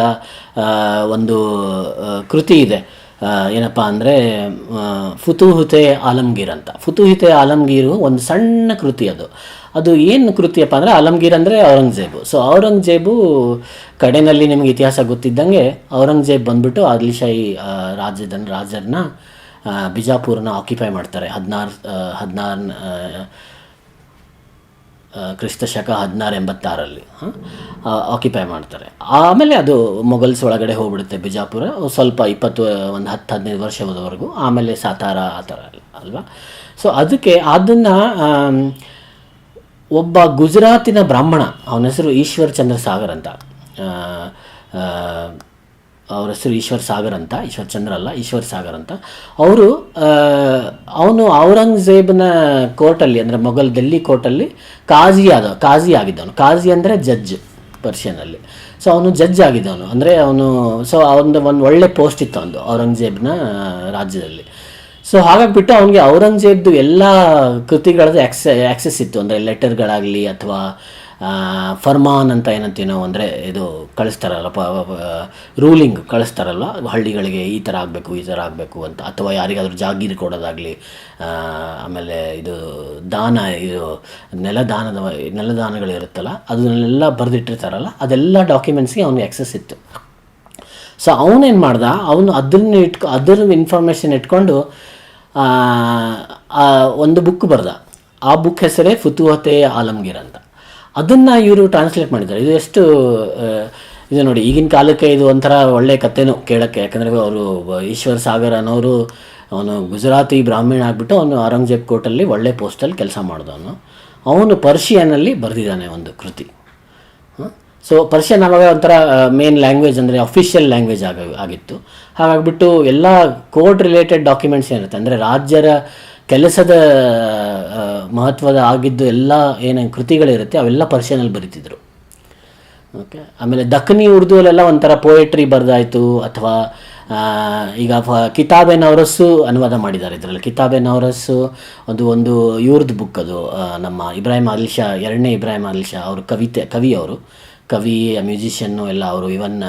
ಒಂದು ಕೃತಿ ಇದೆ, ಏನಪ್ಪ ಅಂದರೆ ಫುತೂಹತೆ ಆಲಮ್ಗೀರ್ ಅಂತ. ಫುತೂಹತೆ ಆಲಮ್ಗೀರು ಒಂದು ಸಣ್ಣ ಕೃತಿ, ಅದು ಏನು ಕೃತಿಯಪ್ಪ ಅಂದರೆ, ಆಲಮ್ಗೀರ್ ಅಂದರೆ ಔರಂಗಜೇಬು. ಸೊ ಔರಂಗಜೇಬು ಕಡೆಯಲ್ಲಿ ನಿಮಗೆ ಇತಿಹಾಸ ಗೊತ್ತಿದ್ದಂಗೆ, ಔರಂಗಜೇಬ್ ಬಂದ್ಬಿಟ್ಟು ಆದಿಲ್ಶಾಹಿ ರಾಜರನ್ನ ಬಿಜಾಪುರನ ಆಕ್ಯುಪೈ ಮಾಡ್ತಾರೆ 16 ಕ್ರಿಸ್ತಶಕ 1686 ಆಕ್ಯುಪೈ ಮಾಡ್ತಾರೆ. ಆಮೇಲೆ ಅದು ಮೊಘಲ್ಸ್ ಒಳಗಡೆ ಹೋಗ್ಬಿಡುತ್ತೆ ಬಿಜಾಪುರ, ಸ್ವಲ್ಪ 10-15 ವರ್ಷದವರೆಗೂ, ಆಮೇಲೆ ಸಾತಾರ ಆ ಥರ ಅಲ್ವಾ. ಸೊ ಅದನ್ನು ಒಬ್ಬ ಗುಜರಾತಿನ ಬ್ರಾಹ್ಮಣ, ಅವನ ಹೆಸರು ಈಶ್ವರ್ ಚಂದ್ರ ಸಾಗರ್ ಅಂತ, ಅವ್ರ ಹೆಸರು ಈಶ್ವರ್ ಸಾಗರ್ ಅಂತ, ಈಶ್ವರ್ ಚಂದ್ರ ಅಲ್ಲ, ಈಶ್ವರ್ ಸಾಗರ್ ಅಂತ. ಅವನು ಔರಂಗಜೇಬನ ಕೋರ್ಟಲ್ಲಿ, ಅಂದರೆ ಮೊಘಲ್ ಡೆಲ್ಲಿ ಕೋರ್ಟಲ್ಲಿ ಕಾಜಿ ಆಗಿದ್ದವನು. ಕಾಜಿ ಅಂದರೆ ಜಡ್ಜ್ ಪರ್ಷಿಯನಲ್ಲಿ. ಸೊ ಅವನು ಜಡ್ಜ್ ಆಗಿದ್ದವನು, ಅಂದರೆ ಸೊ ಒಂದು ಒಳ್ಳೆ ಪೋಸ್ಟ್ ಇತ್ತು ಅವನು ಔರಂಗಜೇಬ್ನ ರಾಜ್ಯದಲ್ಲಿ. ಸೊ ಹಾಗಾಗಿಬಿಟ್ಟು ಅವನಿಗೆ ಔರಂಗಜೇಬ್ದು ಎಲ್ಲ ಕೃತಿಗಳದ್ದು ಆ್ಯಕ್ಸೆಸ್ ಇತ್ತು. ಅಂದರೆ ಲೆಟರ್ಗಳಾಗಲಿ ಅಥವಾ ಫರ್ಮಾನ್ ಅಂತ ಏನಂತೀವಿ ನಾವು, ಅಂದರೆ ಇದು ಕಳಿಸ್ತಾರಲ್ಲ, ರೂಲಿಂಗ್ ಕಳಿಸ್ತಾರಲ್ವ ಹಳ್ಳಿಗಳಿಗೆ, ಈ ಥರ ಆಗಬೇಕು ಅಂತ, ಅಥವಾ ಯಾರಿಗಾದ್ರೂ ಜಾಗೀರು ಕೊಡೋದಾಗಲಿ, ಆಮೇಲೆ ಇದು ನೆಲದಾನಗಳಿರುತ್ತಲ್ಲ ಅದನ್ನೆಲ್ಲ ಬರೆದಿಟ್ಟಿರ್ತಾರಲ್ಲ, ಅದೆಲ್ಲ ಡಾಕ್ಯುಮೆಂಟ್ಸ್ಗೆ ಅವ್ನಿಗೆ ಆ್ಯಕ್ಸೆಸ್ ಇತ್ತು. ಸೊ ಅವನೇನು ಮಾಡ್ದ, ಅದರ ಇನ್ಫಾರ್ಮೇಷನ್ ಇಟ್ಕೊಂಡು ಒಂದು ಬುಕ್ ಬರ್ದ. ಆ ಬುಕ್ ಹೆಸರೇ ಫುತುಹತೆ ಆಲಮ್ಗೀರ್ ಅಂತ. ಅದನ್ನು ಇವರು ಟ್ರಾನ್ಸ್ಲೇಟ್ ಮಾಡಿದ್ದಾರೆ. ಇದು ನೋಡಿ, ಈಗಿನ ಕಾಲಕ್ಕೆ ಇದು ಒಂಥರ ಒಳ್ಳೆಯ ಕಥೆನೂ ಕೇಳೋಕ್ಕೆ. ಯಾಕಂದರೆ ಅವರು ಈಶ್ವರ್ ಸಾಗರ್ ಅನ್ನೋರು, ಅವನು ಗುಜರಾತಿ ಬ್ರಾಹ್ಮಣ ಆಗಿಬಿಟ್ಟು ಅವನು ಔರಂಗಜೇಬ್ ಕೋರ್ಟಲ್ಲಿ ಒಳ್ಳೆ ಪೋಸ್ಟಲ್ಲಿ ಕೆಲಸ ಮಾಡಿದವನು. ಅವನು ಪರ್ಷಿಯನಲ್ಲಿ ಬರೆದಿದ್ದಾನೆ ಒಂದು ಕೃತಿ. ಸೊ ಪರ್ಷಿಯನ್ ಆವಾಗ ಒಂಥರ ಮೇನ್ ಲ್ಯಾಂಗ್ವೇಜ್, ಅಂದರೆ ಅಫಿಷಿಯಲ್ ಲ್ಯಾಂಗ್ವೇಜ್ ಆಗಿತ್ತು. ಹಾಗಾಗಿಬಿಟ್ಟು ಎಲ್ಲ ಕೋರ್ಟ್ ರಿಲೇಟೆಡ್ ಡಾಕ್ಯುಮೆಂಟ್ಸ್ ಏನಿರುತ್ತೆ, ಅಂದರೆ ರಾಜ್ಯರ ಕೆಲಸದ ಮಹತ್ವದ ಆಗಿದ್ದು ಎಲ್ಲ ಏನೇನು ಕೃತಿಗಳಿರುತ್ತೆ ಅವೆಲ್ಲ ಪರ್ಷಿಯನಲ್ಲಿ ಬರೀತಿದ್ರು. ಓಕೆ. ಆಮೇಲೆ ದಕ್ಕನಿ ಉರ್ದುವಲ್ಲೆಲ್ಲ ಒಂಥರ ಪೋಯೆಟ್ರಿ ಬರೆದಾಯಿತು, ಅಥವಾ ಈಗ ಕಿತಾಬೆ ನವರಸ್ಸು ಅನುವಾದ ಮಾಡಿದ್ದಾರೆ ಇದರಲ್ಲಿ. ಕಿತಾಬೆ ನವರಸ್ಸು ಒಂದು ಇವ್ರದ್ದು ಬುಕ್ ಅದು, ನಮ್ಮ ಇಬ್ರಾಹಿಂ ಆದಿಲ್ ಶಾ, ಎರಡನೇ ಇಬ್ರಾಹಿಂ ಆದಿಲ್ ಶಾ ಅವರು ಕವಿ ಮ್ಯೂಸಿಷಿಯನ್ನು ಎಲ್ಲ. ಅವರು ಇವನ್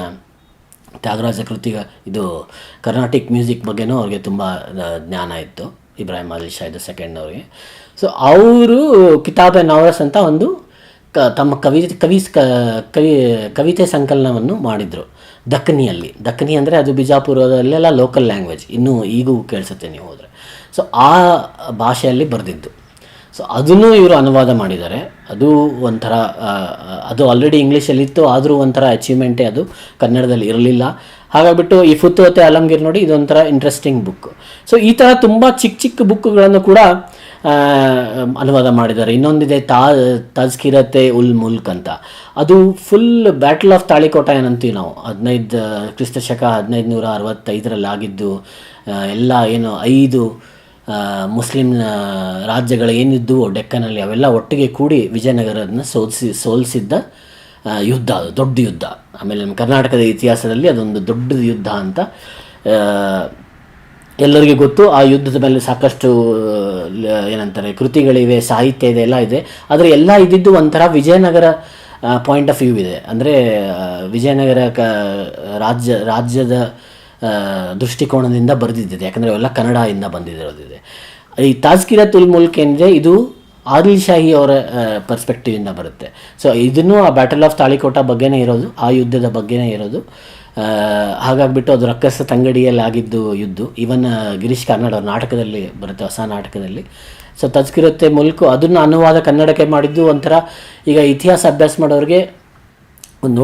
ತ್ಯಾಗರಾಜ ಇದು ಕರ್ನಾಟಿಕ್ ಮ್ಯೂಸಿಕ್ ಬಗ್ಗೆನೂ ಅವ್ರಿಗೆ ತುಂಬ ಜ್ಞಾನ ಇತ್ತು, ಇಬ್ರಾಹಿಂ ಆದಿಲ್ ಶಾ ಇದು ಸೆಕೆಂಡ್ ಅವ್ರಿಗೆ. ಸೊ ಅವರು ಕಿತಾಬೆ ನವರಸ್ ಅಂತ ಒಂದು ತಮ್ಮ ಕವಿತೆ ಸಂಕಲನವನ್ನು ಮಾಡಿದರು ದಕ್ಕನಿಯಲ್ಲಿ. ದಕ್ಕನಿ ಅಂದರೆ ಅದು ಬಿಜಾಪುರದಲ್ಲೆಲ್ಲ ಲೋಕಲ್ ಲ್ಯಾಂಗ್ವೇಜ್, ಈಗೂ ಕೇಳಿಸುತ್ತೆ ನೀವು ಹೋದರೆ. ಸೊ ಆ ಭಾಷೆಯಲ್ಲಿ ಬರೆದಿದ್ದು. ಸೊ ಅದನ್ನು ಇವರು ಅನುವಾದ ಮಾಡಿದ್ದಾರೆ. ಅದು ಒಂಥರ, ಅದು ಆಲ್ರೆಡಿ ಇಂಗ್ಲೀಷಲ್ಲಿತ್ತು, ಆದರೂ ಒಂಥರ ಅಚೀವ್ಮೆಂಟೇ ಅದು, ಕನ್ನಡದಲ್ಲಿ ಇರಲಿಲ್ಲ. ಹಾಗಾಗಿಬಿಟ್ಟು ಈ ಫುತುಹತೆ ಆಲಮ್ಗೀರ್ ನೋಡಿ, ಇದೊಂಥರ ಇಂಟ್ರೆಸ್ಟಿಂಗ್ ಬುಕ್. ಸೊ ಈ ಥರ ತುಂಬ ಚಿಕ್ಕ ಬುಕ್ಗಳನ್ನು ಕೂಡ ಅನುವಾದ ಮಾಡಿದ್ದಾರೆ. ಇನ್ನೊಂದಿದೆ ತಜ್ಕಿರತೆ ಉಲ್ ಮುಲ್ಕ್ ಅಂತ. ಅದು ಫುಲ್ ಬ್ಯಾಟಲ್ ಆಫ್ ತಾಳಿಕೋಟ ಏನಂತೀವಿ ನಾವು, ಕ್ರಿಸ್ತಶಕ 1565 ಆಗಿದ್ದು. ಎಲ್ಲ ಏನು 5 ಮುಸ್ಲಿಂ ರಾಜ್ಯಗಳು ಏನಿದ್ದವು ಡೆಕ್ಕನಲ್ಲಿ, ಅವೆಲ್ಲ ಒಟ್ಟಿಗೆ ಕೂಡಿ ವಿಜಯನಗರದನ್ನ ಸೋಲಿಸಿದ್ದ ಯುದ್ಧ, ಅದು ದೊಡ್ಡ ಯುದ್ಧ. ಆಮೇಲೆ ನಮ್ಮ ಕರ್ನಾಟಕದ ಇತಿಹಾಸದಲ್ಲಿ ಅದೊಂದು ದೊಡ್ಡ ಯುದ್ಧ ಅಂತ ಎಲ್ಲರಿಗೂ ಗೊತ್ತು. ಆ ಯುದ್ಧದ ಮೇಲೆ ಸಾಕಷ್ಟು ಏನಂತಾರೆ ಕೃತಿಗಳಿವೆ, ಸಾಹಿತ್ಯ ಇದೆ, ಎಲ್ಲ ಇದೆ. ಆದರೆ ಎಲ್ಲ ಇದ್ದಿದ್ದು ಒಂಥರ ವಿಜಯನಗರ ಪಾಯಿಂಟ್ ಆಫ್ ವ್ಯೂ ಇದೆ. ಅಂದರೆ ವಿಜಯನಗರ ರಾಜ್ಯದ ದೃಷ್ಟಿಕೋನದಿಂದ ಬರೆದಿದ್ದಿದೆ, ಯಾಕಂದರೆ ಅವೆಲ್ಲ ಕನ್ನಡದಿಂದ ಬಂದಿರೋದಿದೆ. ಈ ತಾಜ್ಕಿರತ್ ಉಲ್ ಮುಲ್ಕ್ ಏನಿದೆ, ಇದು ಆದಿಲ್ ಶಾಹಿ ಅವರ ಪರ್ಸ್ಪೆಕ್ಟಿವಿಂದ ಬರುತ್ತೆ. ಸೊ ಇದನ್ನು ಆ ಬ್ಯಾಟಲ್ ಆಫ್ ತಾಳಿಕೋಟ ಬಗ್ಗೆನೇ ಇರೋದು, ಆ ಯುದ್ಧದ ಬಗ್ಗೆನೇ ಇರೋದು. ಹಾಗಾಗಿಬಿಟ್ಟು ಅದು ರಕ್ಕಸ ತಂಗಡಿಯಲ್ಲಿ ಆಗಿದ್ದು ಯುದ್ಧ. ಇವನ್ ಗಿರೀಶ್ ಕಾರ್ನಾಡ್ ಅವ್ರ ನಾಟಕದಲ್ಲಿ ಬರುತ್ತೆ, ಹೊಸ ನಾಟಕದಲ್ಲಿ. ಸೊ ತಜ್ಕಿರತ್ತೆ ಮುಲ್ಕು ಅದನ್ನು ಅನುವಾದ ಕನ್ನಡಕ್ಕೆ ಮಾಡಿದ್ದು ಒಂಥರ ಈಗ ಇತಿಹಾಸ ಅಭ್ಯಾಸ ಮಾಡೋರಿಗೆ ಒಂದು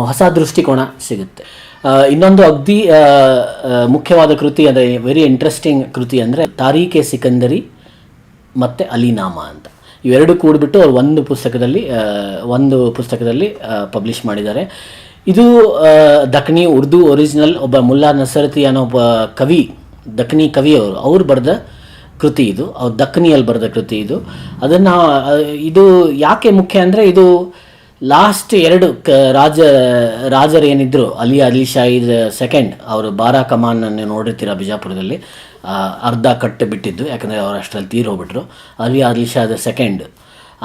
ಹೊಸ ದೃಷ್ಟಿಕೋನ ಸಿಗುತ್ತೆ. ಇನ್ನೊಂದು ಅಗ್ದಿ ಮುಖ್ಯವಾದ ಕೃತಿ, ಅಂದರೆ ವೆರಿ ಇಂಟ್ರೆಸ್ಟಿಂಗ್ ಕೃತಿ ಅಂದರೆ ತಾರೀಖೆ ಸಿಕಂದರಿ ಮತ್ತು ಅಲಿನಾಮಾ ಅಂತ. ಇವೆರಡು ಕೂಡಿಬಿಟ್ಟು ಅವ್ರು ಒಂದು ಪುಸ್ತಕದಲ್ಲಿ ಪಬ್ಲಿಷ್ ಮಾಡಿದ್ದಾರೆ. ಇದು ದಖ್ನಿ ಉರ್ದು ಒರಿಜಿನಲ್, ಒಬ್ಬ ಮುಲ್ಲಾ ನಸರತಿ ಅನ್ನೋ ಒಬ್ಬ ದಖ್ನಿ ಕವಿಯವರು ಅವ್ರು ಬರೆದ ಕೃತಿ ಇದು. ಅವ್ರು ದಖ್ನಿಯಲ್ಲಿ ಬರೆದ ಕೃತಿ ಇದು. ಇದು ಯಾಕೆ ಮುಖ್ಯ ಅಂದರೆ, ಇದು ಲಾಸ್ಟ್ 2 ರಾಜರು ಏನಿದ್ರು, ಆದಿಲ್ ಶಾಹಿ ಸೆಕೆಂಡ್, ಅವರು ಬಾರಾ ಕಮಾನನ್ನು ನೋಡಿರ್ತೀರ ಬಿಜಾಪುರದಲ್ಲಿ, ಅರ್ಧ ಕಟ್ಟು ಬಿಟ್ಟಿದ್ದು, ಯಾಕಂದರೆ ಅವ್ರು ಅಷ್ಟರಲ್ಲಿ ತೀರೋಗ್ಬಿಟ್ರು. ಆದಿಲ್ ಶಾ ಸೆಕೆಂಡ್.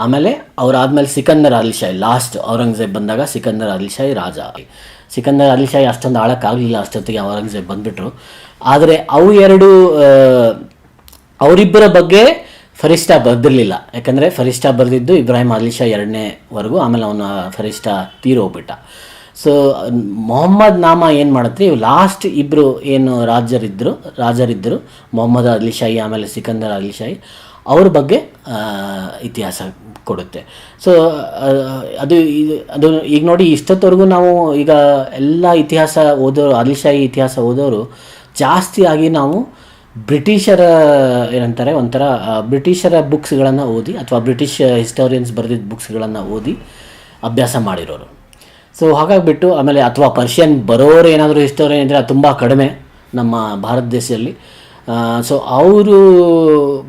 ಆಮೇಲೆ ಅವರಾದ್ಮೇಲೆ ಸಿಕಂದರ್ ಆದಿಲ್ ಶಾಹಿ, ಲಾಸ್ಟ್ ಔರಂಗಜೇಬ್ ಬಂದಾಗ ಸಿಕಂದರ್ ಆದಿಲ್ ಶಾಹಿ ರಾಜ. ಸಿಕಂದರ್ ಆದಿಲ್ ಶಾಹಿ ಅಷ್ಟೊಂದು ಆಳಕ್ಕಾಗಲಿಲ್ಲ, ಅಷ್ಟೊತ್ತಿಗೆ ಔರಂಗಜೇಬ್ ಬಂದುಬಿಟ್ರು. ಆದರೆ ಅವರಿಬ್ಬರ ಬಗ್ಗೆ ಫರಿಷ್ಠಾ ಬರೆದಿರಲಿಲ್ಲ, ಯಾಕಂದರೆ ಫರಿಷ್ಠಾ ಬರೆದಿದ್ದು ಇಬ್ರಾಹಿಂ ಆದಿಲ್ ಶಾ 2ನೇವರೆಗೂ, ಆಮೇಲೆ ಅವನ ಫರಿಷ್ಠಾ ತೀರೋಗ್ಬಿಟ್ಟ. ಸೊ ಮೊಹಮ್ಮದ್ ನಾಮಾ ಏನು ಮಾಡುತ್ತೆ, ಇವು ಲಾಸ್ಟ್ ಇಬ್ಬರು ಏನು ರಾಜರಿದ್ದರು, ಮೊಹಮ್ಮದ್ ಆದಿಲ್ ಶಾಹಿ ಆಮೇಲೆ ಸಿಕಂದರ್ ಆದಿಲ್ ಶಾಹಿ, ಅವ್ರ ಬಗ್ಗೆ ಇತಿಹಾಸ ಕೊಡುತ್ತೆ. ಸೊ ಅದು ಈಗ ನೋಡಿ, ಇಷ್ಟೊತ್ತವರೆಗೂ ನಾವು ಈಗ ಎಲ್ಲ ಇತಿಹಾಸ ಓದೋರು, ಆದಿಲ್ ಶಾಹಿ ಇತಿಹಾಸ ಓದೋರು ಜಾಸ್ತಿಯಾಗಿ ನಾವು ಬ್ರಿಟಿಷರ ಏನಂತಾರೆ ಒಂಥರ ಬ್ರಿಟಿಷರ ಬುಕ್ಸ್ಗಳನ್ನು ಓದಿ, ಅಥವಾ ಬ್ರಿಟಿಷ್ ಹಿಸ್ಟೋರಿಯನ್ಸ್ ಬರೆದಿದ್ದ ಬುಕ್ಸ್ಗಳನ್ನು ಓದಿ ಅಭ್ಯಾಸ ಮಾಡಿರೋರು. ಸೊ ಹಾಗಾಗಿಬಿಟ್ಟು ಆಮೇಲೆ ಅಥವಾ ಪರ್ಷಿಯನ್ ಬರೋರು ಏನಾದರೂ ಹಿಸ್ಟೋರಿಯನ್ ಇದ್ದರೆ ಅದು ತುಂಬ ಕಡಿಮೆ ನಮ್ಮ ಭಾರತ ದೇಶದಲ್ಲಿ. ಸೊ ಅವರು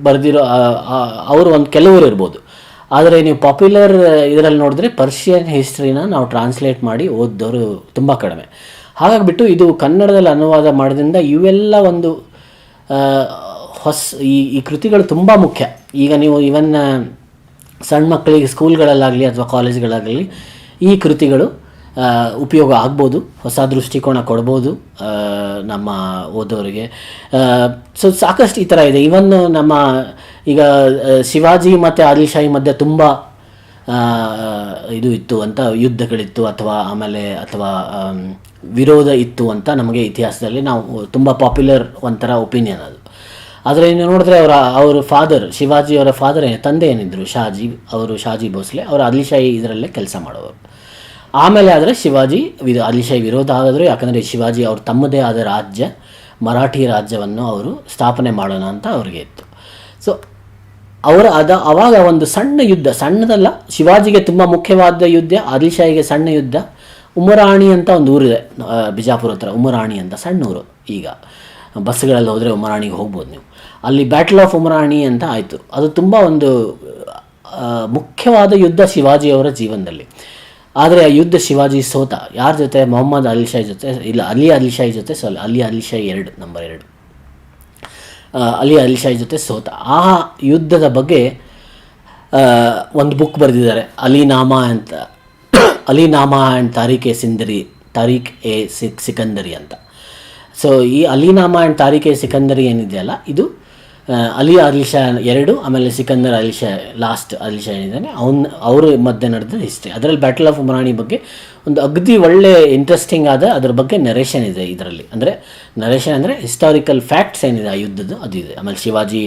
ಬರೆದಿರೋ ಅವರು ಒಂದು ಕೆಲವರು ಇರ್ಬೋದು, ಆದರೆ ನೀವು ಪಾಪ್ಯುಲರ್ ಇದರಲ್ಲಿ ನೋಡಿದ್ರೆ ಪರ್ಷಿಯನ್ ಹಿಸ್ಟ್ರಿನ ನಾವು ಟ್ರಾನ್ಸ್ಲೇಟ್ ಮಾಡಿ ಓದಿದವರು ತುಂಬ ಕಡಿಮೆ. ಹಾಗಾಗಿಬಿಟ್ಟು ಇದು ಕನ್ನಡದಲ್ಲಿ ಅನುವಾದ ಮಾಡೋದ್ರಿಂದ ಇವೆಲ್ಲ ಒಂದು ಹೊಸ ಈ ಕೃತಿಗಳು ತುಂಬ ಮುಖ್ಯ. ಈಗ ನೀವು ಇವನ್ ಸಣ್ಣ ಮಕ್ಕಳಿಗೆ ಸ್ಕೂಲ್ಗಳಲ್ಲಾಗಲಿ ಅಥವಾ ಕಾಲೇಜ್ಗಳಾಗಲಿ ಈ ಕೃತಿಗಳು ಉಪಯೋಗ ಆಗ್ಬೋದು, ಹೊಸ ದೃಷ್ಟಿಕೋನ ಕೊಡ್ಬೋದು ನಮ್ಮ ಓದೋರಿಗೆ. ಸೊ ಸಾಕಷ್ಟು ಈ ಥರ ಇದೆ. ಇವನ್ ನಮ್ಮ ಈಗ ಶಿವಾಜಿ ಮತ್ತು ಆದಿಲ್ಶಾಹಿ ಮಧ್ಯೆ ತುಂಬ ಇದು ಇತ್ತು ಅಂತ, ಯುದ್ಧಗಳಿತ್ತು ಅಥವಾ ವಿರೋಧ ಇತ್ತು ಅಂತ ನಮಗೆ ಇತಿಹಾಸದಲ್ಲಿ ನಾವು ತುಂಬ ಪಾಪ್ಯುಲರ್ ಒಂಥರ ಒಪಿನಿಯನ್ ಅದು. ಆದರೆ ಇನ್ನು ನೋಡಿದ್ರೆ ಅವರ ಫಾದರ್, ಶಿವಾಜಿಯವರ ಫಾದರ್ ತಂದೆ ಏನಿದ್ರು ಶಾಜಿ ಭೋಸ್ಲೆ, ಅವರು ಆದಿಲ್ಶಾಹಿ ಇದರಲ್ಲೇ ಕೆಲಸ ಮಾಡೋರು. ಆಮೇಲೆ ಆದರೆ ಆದಿಲ್ಶಾಹಿ ವಿರೋಧ ಆಗಿದ್ರು, ಯಾಕಂದರೆ ಶಿವಾಜಿ ಅವ್ರ ತಮ್ಮದೇ ಆದ ರಾಜ್ಯ, ಮರಾಠಿ ರಾಜ್ಯವನ್ನು ಅವರು ಸ್ಥಾಪನೆ ಮಾಡೋಣ ಅಂತ ಅವ್ರಿಗೆ ಇತ್ತು. ಸೊ ಅವಾಗ ಒಂದು ಸಣ್ಣ ಯುದ್ಧ, ಸಣ್ಣದಲ್ಲ, ಶಿವಾಜಿಗೆ ತುಂಬ ಮುಖ್ಯವಾದ ಯುದ್ಧ, ಆದಿಲ್ಶಾಹಿಗೆ ಸಣ್ಣ ಯುದ್ಧ. ಉಮರಾಣಿ ಅಂತ ಒಂದು ಊರಿದೆ ಬಿಜಾಪುರ ಹತ್ರ, ಉಮರಾಣಿ ಅಂತ ಸಣ್ಣ ಊರು. ಈಗ ಬಸ್ಗಳಲ್ಲಿ ಹೋದರೆ ಉಮರಾಣಿಗೆ ಹೋಗ್ಬೋದು ನೀವು. ಅಲ್ಲಿ ಬ್ಯಾಟಲ್ ಆಫ್ ಉಮರಾಣಿ ಅಂತ ಆಯಿತು. ಅದು ತುಂಬ ಒಂದು ಮುಖ್ಯವಾದ ಯುದ್ಧ ಶಿವಾಜಿಯವರ ಜೀವನದಲ್ಲಿ. ಆದರೆ ಆ ಯುದ್ಧ ಶಿವಾಜಿ ಸೋತ. ಯಾರ ಜೊತೆ? ಮೊಹಮ್ಮದ್ ಆದಿಲ್ಶಾಹಿ ಜೊತೆ, ಇಲ್ಲ ಅಲಿ ಆದಿಲ್ಶಾಹಿ ಜೊತೆ. ಅಲಿ ಆದಿಲ್ಶಾಹಿ ನಂಬರ್ 2 ಅಲಿ ಆದಿಲ್ಶಾಹಿ ಜೊತೆ ಸೋತ. ಆ ಯುದ್ಧದ ಬಗ್ಗೆ ಒಂದು ಬುಕ್ ಬರೆದಿದ್ದಾರೆ, ಅಲಿನಾಮಾ ಆ್ಯಂಡ್ ತಾರೀಖ್ ಎ ಸಿಕಂದರಿ ಅಂತ. ಸೊ ಈ ಅಲಿನಾಮಾ ಆ್ಯಂಡ್ ತಾರೀಖ್ ಎ ಸಿಕಂದರಿ ಏನಿದೆಯಲ್ಲ, ಇದು ಅಲಿ ಆದಿಲ್ಶಾ 2, ಆಮೇಲೆ ಸಿಕಂದರ್ ಲಾಸ್ಟ್ ಆದಿಲ್ಶಾ ಏನಿದ್ದಾನೆ ಅವ್ರ ಮಧ್ಯೆ ನಡೆದ ಹಿಸ್ಟ್ರಿ. ಅದರಲ್ಲಿ ಬ್ಯಾಟಲ್ ಆಫ್ ಉಮರಾಣಿ ಬಗ್ಗೆ ಒಂದು ಅಗದಿ ಒಳ್ಳೆ ಇಂಟ್ರೆಸ್ಟಿಂಗ್ ಆದ ಅದ್ರ ಬಗ್ಗೆ ನರೇಷನ್ ಇದೆ ಇದರಲ್ಲಿ. ನರೇಷನ್ ಅಂದರೆ ಹಿಸ್ಟಾರಿಕಲ್ ಫ್ಯಾಕ್ಟ್ಸ್ ಏನಿದೆ ಆ ಯುದ್ಧದ್ದು ಅದು ಇದೆ. ಆಮೇಲೆ ಶಿವಾಜಿ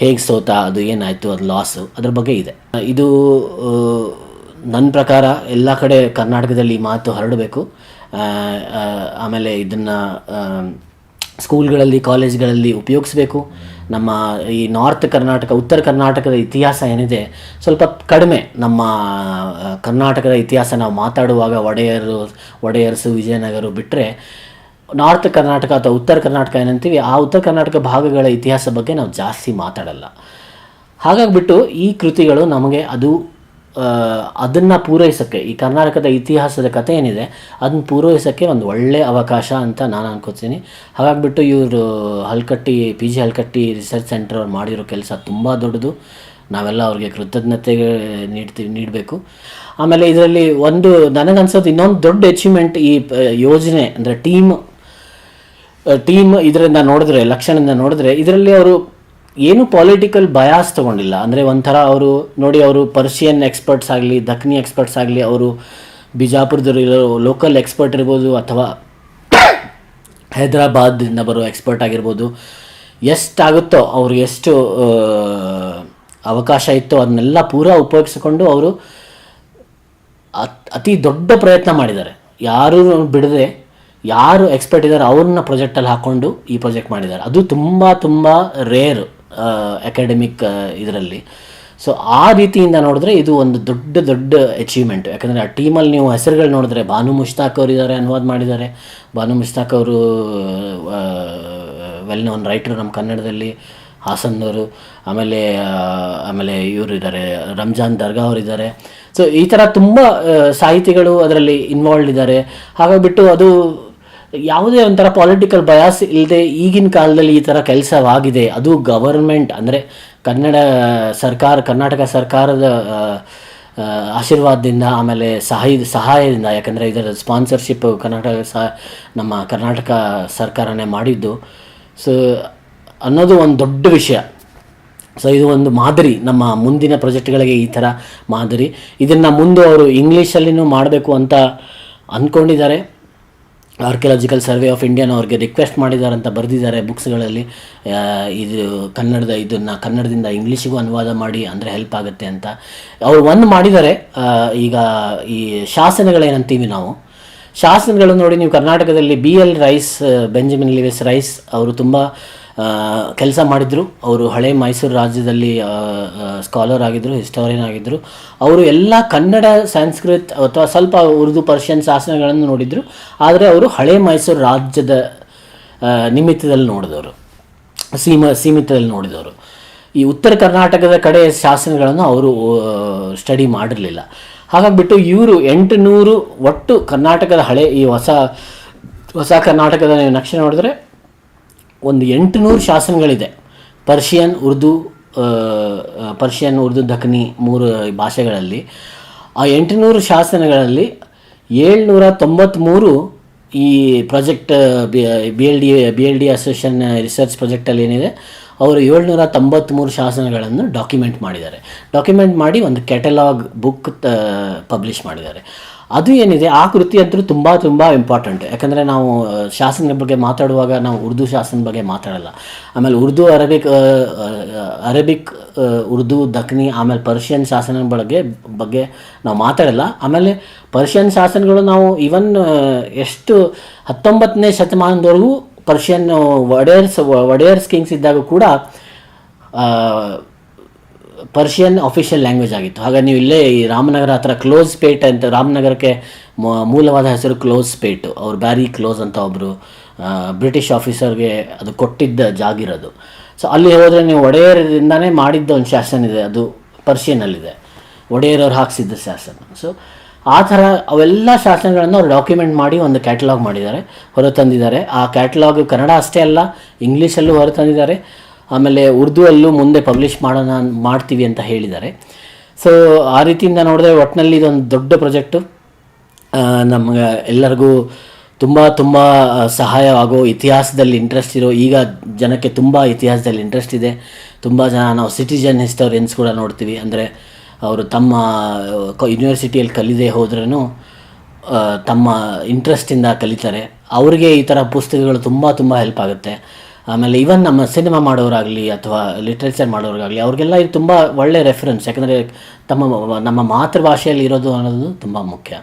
ಹೇಗೆ ಸೋತ, ಅದು ಏನಾಯಿತು, ಅದು ಲಾಸು, ಅದ್ರ ಬಗ್ಗೆ ಇದೆ. ಇದು ನನ್ನ ಪ್ರಕಾರ ಎಲ್ಲ ಕಡೆ ಕರ್ನಾಟಕದಲ್ಲಿ ಈ ಮಾತು ಹರಡಬೇಕು. ಆಮೇಲೆ ಇದನ್ನು ಸ್ಕೂಲ್ಗಳಲ್ಲಿ, ಕಾಲೇಜ್ಗಳಲ್ಲಿ ಉಪಯೋಗಿಸ್ಬೇಕು. ನಮ್ಮ ಈ ನಾರ್ತ್ ಕರ್ನಾಟಕ, ಉತ್ತರ ಕರ್ನಾಟಕದ ಇತಿಹಾಸ ಏನಿದೆ ಸ್ವಲ್ಪ ಕಡಿಮೆ. ನಮ್ಮ ಕರ್ನಾಟಕದ ಇತಿಹಾಸ ನಾವು ಮಾತಾಡುವಾಗ ಒಡೆಯರ್ಸು, ವಿಜಯನಗರ ಬಿಟ್ಟರೆ ನಾರ್ತ್ ಕರ್ನಾಟಕ ಅಥವಾ ಉತ್ತರ ಕರ್ನಾಟಕ ಏನಂತೀವಿ, ಆ ಉತ್ತರ ಕರ್ನಾಟಕ ಭಾಗಗಳ ಇತಿಹಾಸ ಬಗ್ಗೆ ನಾವು ಜಾಸ್ತಿ ಮಾತಾಡಲ್ಲ. ಹಾಗಾಗಿಬಿಟ್ಟು ಈ ಕೃತಿಗಳು ನಮಗೆ ಅದನ್ನು ಪೂರೈಸೋಕ್ಕೆ, ಈ ಕರ್ನಾಟಕದ ಇತಿಹಾಸದ ಕಥೆ ಏನಿದೆ ಅದನ್ನು ಪೂರೈಸೋಕ್ಕೆ ಒಂದು ಒಳ್ಳೆಯ ಅವಕಾಶ ಅಂತ ನಾನು ಅನ್ಕೋತೀನಿ. ಹಾಗಾಗಿಬಿಟ್ಟು ಇವರು PG ಹಲ್ಕಟ್ಟಿ ರಿಸರ್ಚ್ ಸೆಂಟರ್ ಅವ್ರು ಮಾಡಿರೋ ಕೆಲಸ ತುಂಬ ದೊಡ್ಡದು. ನಾವೆಲ್ಲ ಅವ್ರಿಗೆ ಕೃತಜ್ಞತೆ ನೀಡಬೇಕು. ಆಮೇಲೆ ಇದರಲ್ಲಿ ನನಗನ್ಸೋದು ಇನ್ನೊಂದು ದೊಡ್ಡ ಅಚೀವ್ಮೆಂಟ್ ಈ ಯೋಜನೆ ಅಂದರೆ ಟೀಮ್ ಇದರಿಂದ ನೋಡಿದ್ರೆ, ಲಕ್ಷಣದಿಂದ ನೋಡಿದ್ರೆ ಇದರಲ್ಲಿ ಅವರು ಏನು ಪೊಲಿಟಿಕಲ್ ಬಯಾಸ್ ತೊಗೊಂಡಿಲ್ಲ. ಅಂದರೆ ಒಂಥರ ಅವರು ಪರ್ಷಿಯನ್ ಎಕ್ಸ್ಪರ್ಟ್ಸ್ ಆಗಲಿ, ದಖ್ನಿ ಎಕ್ಸ್ಪರ್ಟ್ಸ್ ಆಗಲಿ, ಅವರು ಬಿಜಾಪುರದಲ್ಲಿರೋ ಲೋಕಲ್ ಎಕ್ಸ್ಪರ್ಟ್ ಇರ್ಬೋದು ಅಥವಾ ಹೈದರಾಬಾದಿಂದ ಬರೋ ಎಕ್ಸ್ಪರ್ಟ್ ಆಗಿರ್ಬೋದು, ಎಷ್ಟಾಗುತ್ತೋ ಅವ್ರಿಗೆ ಎಷ್ಟು ಅವಕಾಶ ಇತ್ತೋ ಅದನ್ನೆಲ್ಲ ಪೂರಾ ಉಪಯೋಗಿಸಿಕೊಂಡು ಅವರು ಅತಿ ದೊಡ್ಡ ಪ್ರಯತ್ನ ಮಾಡಿದ್ದಾರೆ. ಯಾರೂ ಬಿಡದೆ ಯಾರು ಎಕ್ಸ್ಪರ್ಟ್ ಇದ್ದಾರೆ ಅವ್ರನ್ನ ಪ್ರಾಜೆಕ್ಟಲ್ಲಿ ಹಾಕ್ಕೊಂಡು ಈ ಪ್ರಾಜೆಕ್ಟ್ ಮಾಡಿದ್ದಾರೆ. ಅದು ತುಂಬ ರೇರ್ ಅಕಾಡೆಮಿಕ್ ಇದರಲ್ಲಿ. ಸೊ ಆ ರೀತಿಯಿಂದ ನೋಡಿದ್ರೆ ಇದು ಒಂದು ದೊಡ್ಡ ಅಚೀವ್ಮೆಂಟ್. ಯಾಕಂದರೆ ಆ ಟೀಮಲ್ಲಿ ನೀವು ಹೆಸರುಗಳು ನೋಡಿದ್ರೆ ಭಾನು ಮುಷ್ತಾಕ್ ಅವರು ಇದ್ದಾರೆ, ಅನುವಾದ ಮಾಡಿದ್ದಾರೆ. ಭಾನು ಮುಷ್ತಾಕ್ ಅವರು ವೆಲ್ ನೋನ್ ರೈಟರು ನಮ್ಮ ಕನ್ನಡದಲ್ಲಿ, ಹಾಸನ್ನವರು. ಆಮೇಲೆ ಇವರು ಇದ್ದಾರೆ, ರಂಜಾನ್ ದರ್ಗಾ ಅವರಿದ್ದಾರೆ. ಸೊ ಈ ಥರ ತುಂಬ ಸಾಹಿತಿಗಳು ಅದರಲ್ಲಿ ಇನ್ವಾಲ್ವ್ ಇದ್ದಾರೆ. ಹಾಗಾಗಿಬಿಟ್ಟು ಅದು ಯಾವುದೇ ಒಂಥರ ಪೊಲಿಟಿಕಲ್ ಬಯಾಸ್ ಇಲ್ಲದೆ ಈಗಿನ ಕಾಲದಲ್ಲಿ ಈ ಥರ ಕೆಲಸವಾಗಿದೆ. ಅದು ಗವರ್ಮೆಂಟ್ ಅಂದರೆ ಕರ್ನಾಟಕ ಸರ್ಕಾರದ ಆಶೀರ್ವಾದದಿಂದ, ಆಮೇಲೆ ಸಹಾಯದಿಂದ, ಯಾಕಂದರೆ ಇದರ ಸ್ಪಾನ್ಸರ್ಶಿಪ್ ನಮ್ಮ ಕರ್ನಾಟಕ ಸರ್ಕಾರನೇ ಮಾಡಿದ್ದು. ಸೊ ಅನ್ನೋದು ಒಂದು ದೊಡ್ಡ ವಿಷಯ. ಸೊ ಇದು ಒಂದು ಮಾದರಿ, ನಮ್ಮ ಮುಂದಿನ ಪ್ರಾಜೆಕ್ಟ್ಗಳಿಗೆ ಈ ಥರ ಮಾದರಿ. ಇದನ್ನು ಮುಂದೆ ಅವರು ಇಂಗ್ಲೀಷಲ್ಲಿನೂ ಮಾಡಬೇಕು ಅಂತ ಅಂದ್ಕೊಂಡಿದ್ದಾರೆ. ಆರ್ಕಿಯಾಲಜಿಕಲ್ ಸರ್ವೆ ಆಫ್ ಇಂಡಿಯಾನ ಅವ್ರಿಗೆ ರಿಕ್ವೆಸ್ಟ್ ಮಾಡಿದ್ದಾರೆ ಅಂತ ಬರೆದಿದ್ದಾರೆ ಬುಕ್ಸ್ಗಳಲ್ಲಿ. ಇದು ಕನ್ನಡದಿಂದ ಇಂಗ್ಲೀಷಿಗೂ ಅನುವಾದ ಮಾಡಿ ಅಂದರೆ ಹೆಲ್ಪ್ ಆಗುತ್ತೆ ಅಂತ ಅವರು ಮಾಡಿದ್ದಾರೆ. ಈಗ ಈ ಶಾಸನಗಳೇನಂತೀವಿ ನಾವು, ಶಾಸನಗಳು ನೋಡಿ ನೀವು ಕರ್ನಾಟಕದಲ್ಲಿ BL Rice, Benjamin Lewis Rice ಅವರು ತುಂಬ ಕೆಲಸ ಮಾಡಿದರು. ಅವರು ಹಳೆ ಮೈಸೂರು ರಾಜ್ಯದಲ್ಲಿ ಸ್ಕಾಲರ್ ಆಗಿದ್ದರು, ಹಿಸ್ಟೋರಿಯನ್ ಆಗಿದ್ದರು. ಅವರು ಎಲ್ಲ ಕನ್ನಡ, ಸಂಸ್ಕೃತ್ ಅಥವಾ ಸ್ವಲ್ಪ ಉರ್ದು, ಪರ್ಷಿಯನ್ ಶಾಸನಗಳನ್ನು ನೋಡಿದರು. ಆದರೆ ಅವರು ಹಳೆ ಮೈಸೂರು ರಾಜ್ಯದ ನಿಮಿತ್ತದಲ್ಲಿ ನೋಡಿದವರು, ಸೀಮಿತದಲ್ಲಿ ನೋಡಿದವರು. ಈ ಉತ್ತರ ಕರ್ನಾಟಕದ ಕಡೆ ಶಾಸನಗಳನ್ನು ಅವರು ಸ್ಟಡಿ ಮಾಡಿರಲಿಲ್ಲ. ಹಾಗಾಗಿಬಿಟ್ಟು ಇವರು 800 ಒಟ್ಟು ಕರ್ನಾಟಕದ ಹಳೆ ಈ ಹೊಸ ಕರ್ನಾಟಕದ ನೀವು ನಕ್ಷೆ ನೋಡಿದ್ರೆ ಒಂದು 800 ಶಾಸನಗಳಿದೆ. ಪರ್ಷಿಯನ್, ಉರ್ದು, ದಖನಿ 3 ಭಾಷೆಗಳಲ್ಲಿ. ಆ 800 ಶಾಸನಗಳಲ್ಲಿ 793 ಈ ಪ್ರಾಜೆಕ್ಟ್ BLD ಅಸೋಸಿಯೇಷನ್ ರಿಸರ್ಚ್ ಪ್ರಾಜೆಕ್ಟಲ್ಲಿ ಏನಿದೆ, ಅವರು 793 ಶಾಸನಗಳನ್ನು ಡಾಕ್ಯುಮೆಂಟ್ ಮಾಡಿ ಒಂದು ಕ್ಯಾಟಲಾಗ್ ಬುಕ್ ಪಬ್ಲಿಷ್ ಮಾಡಿದ್ದಾರೆ. ಅದು ಏನಿದೆ, ಆ ಕೃತಿ ಅಂತೂ ತುಂಬ ಇಂಪಾರ್ಟೆಂಟ್. ಯಾಕಂದರೆ ನಾವು ಶಾಸನದ ಬಗ್ಗೆ ಮಾತಾಡುವಾಗ ನಾವು ಉರ್ದು ಶಾಸನ ಬಗ್ಗೆ ಮಾತಾಡಲ್ಲ. ಆಮೇಲೆ ಉರ್ದು, ಅರೇಬಿಕ್, ಉರ್ದು, ದಖನಿ, ಆಮೇಲೆ ಪರ್ಷಿಯನ್ ಶಾಸನ ಬಗ್ಗೆ ನಾವು ಮಾತಾಡಲ್ಲ. ಆಮೇಲೆ ಪರ್ಷಿಯನ್ ಶಾಸನಗಳು ನಾವು ಈವನ್ ಎಷ್ಟು 19ನೇ ಶತಮಾನದವರೆಗೂ ಪರ್ಷಿಯನ್ ಒಡೆಯರ್ಸ್ ಕಿಂಗ್ಸ್ ಇದ್ದಾಗ ಕೂಡ ಪರ್ಷಿಯನ್ ಅಫಿಷಿಯಲ್ ಲ್ಯಾಂಗ್ವೇಜ್ ಆಗಿತ್ತು. ಹಾಗಾಗಿ ನೀವು ಇಲ್ಲೇ ಈ ರಾಮನಗರ ಹತ್ರ ಕ್ಲೋಸ್ ಪೇಟ್ ಅಂತ, ರಾಮನಗರಕ್ಕೆ ಮೂಲವಾದ ಹೆಸರು ಕ್ಲೋಸ್ ಪೇಟು. ಅವ್ರು ಬ್ಯಾರಿ ಕ್ಲೋಸ್ ಅಂತ ಒಬ್ಬರು ಬ್ರಿಟಿಷ್ ಆಫೀಸರ್ಗೆ ಅದು ಕೊಟ್ಟಿದ್ದ ಜಾಗಿರೋದು. ಸೊ ಅಲ್ಲಿ ಹೋದರೆ ನೀವು ಒಡೆಯರಿಂದಾನೇ ಮಾಡಿದ್ದ ಒಂದು ಶಾಸನ ಇದೆ, ಅದು ಪರ್ಷಿಯನಲ್ಲಿದೆ, ಒಡೆಯರವ್ರು ಹಾಕ್ಸಿದ್ದ ಶಾಸನ. ಸೊ ಆ ಥರ ಅವೆಲ್ಲ ಶಾಸನಗಳನ್ನು ಅವ್ರು ಡಾಕ್ಯುಮೆಂಟ್ ಮಾಡಿ ಒಂದು ಕ್ಯಾಟಲಾಗ್ ಹೊರತಂದಿದ್ದಾರೆ. ಆ ಕ್ಯಾಟಲಾಗ್ ಕನ್ನಡ ಅಷ್ಟೇ ಅಲ್ಲ, ಇಂಗ್ಲೀಷಲ್ಲೂ ಹೊರತಂದಿದ್ದಾರೆ. ಆಮೇಲೆ ಉರ್ದುವಲ್ಲೂ ಮುಂದೆ ಪಬ್ಲಿಷ್ ಮಾಡ್ತೀವಿ ಅಂತ ಹೇಳಿದ್ದಾರೆ. ಸೊ ಆ ರೀತಿಯಿಂದ ನೋಡಿದ್ರೆ ಒಟ್ಟಿನಲ್ಲಿ ಇದೊಂದು ದೊಡ್ಡ ಪ್ರಾಜೆಕ್ಟು. ನಮಗೆ ಎಲ್ಲರಿಗೂ ತುಂಬ ಸಹಾಯವಾಗೋ, ಇತಿಹಾಸದಲ್ಲಿ ಇಂಟ್ರೆಸ್ಟ್ ಇರೋ, ಈಗ ಜನಕ್ಕೆ ತುಂಬ ಇತಿಹಾಸದಲ್ಲಿ ಇಂಟ್ರೆಸ್ಟ್ ಇದೆ. ತುಂಬ ಜನ ನಾವು ಸಿಟಿಜನ್ ಹಿಸ್ಟೋರಿಯನ್ಸ್ ಕೂಡ ನೋಡ್ತೀವಿ. ಅಂದರೆ ಅವರು ತಮ್ಮ ಯೂನಿವರ್ಸಿಟಿಯಲ್ಲಿ ಕಲಿದೇ ಹೋದ್ರೂ ತಮ್ಮ ಇಂಟ್ರೆಸ್ಟಿಂದ ಕಲಿತಾರೆ. ಅವ್ರಿಗೆ ಈ ಥರ ಪುಸ್ತಕಗಳು ತುಂಬ ಹೆಲ್ಪ್ ಆಗುತ್ತೆ. ಆಮೇಲೆ ಈವನ್ ನಮ್ಮ ಸಿನಿಮಾ ಮಾಡೋರಾಗಲಿ ಅಥವಾ ಲಿಟ್ರೇಚರ್ ಮಾಡೋರಾಗಲಿ ಅವ್ರಿಗೆಲ್ಲ ಇದು ತುಂಬ ಒಳ್ಳೆ ರೆಫರೆನ್ಸ್. ಯಾಕಂದರೆ ನಮ್ಮ ಮಾತೃಭಾಷೆಯಲ್ಲಿ ಇರೋದು ಅನ್ನೋದು ತುಂಬ ಮುಖ್ಯ.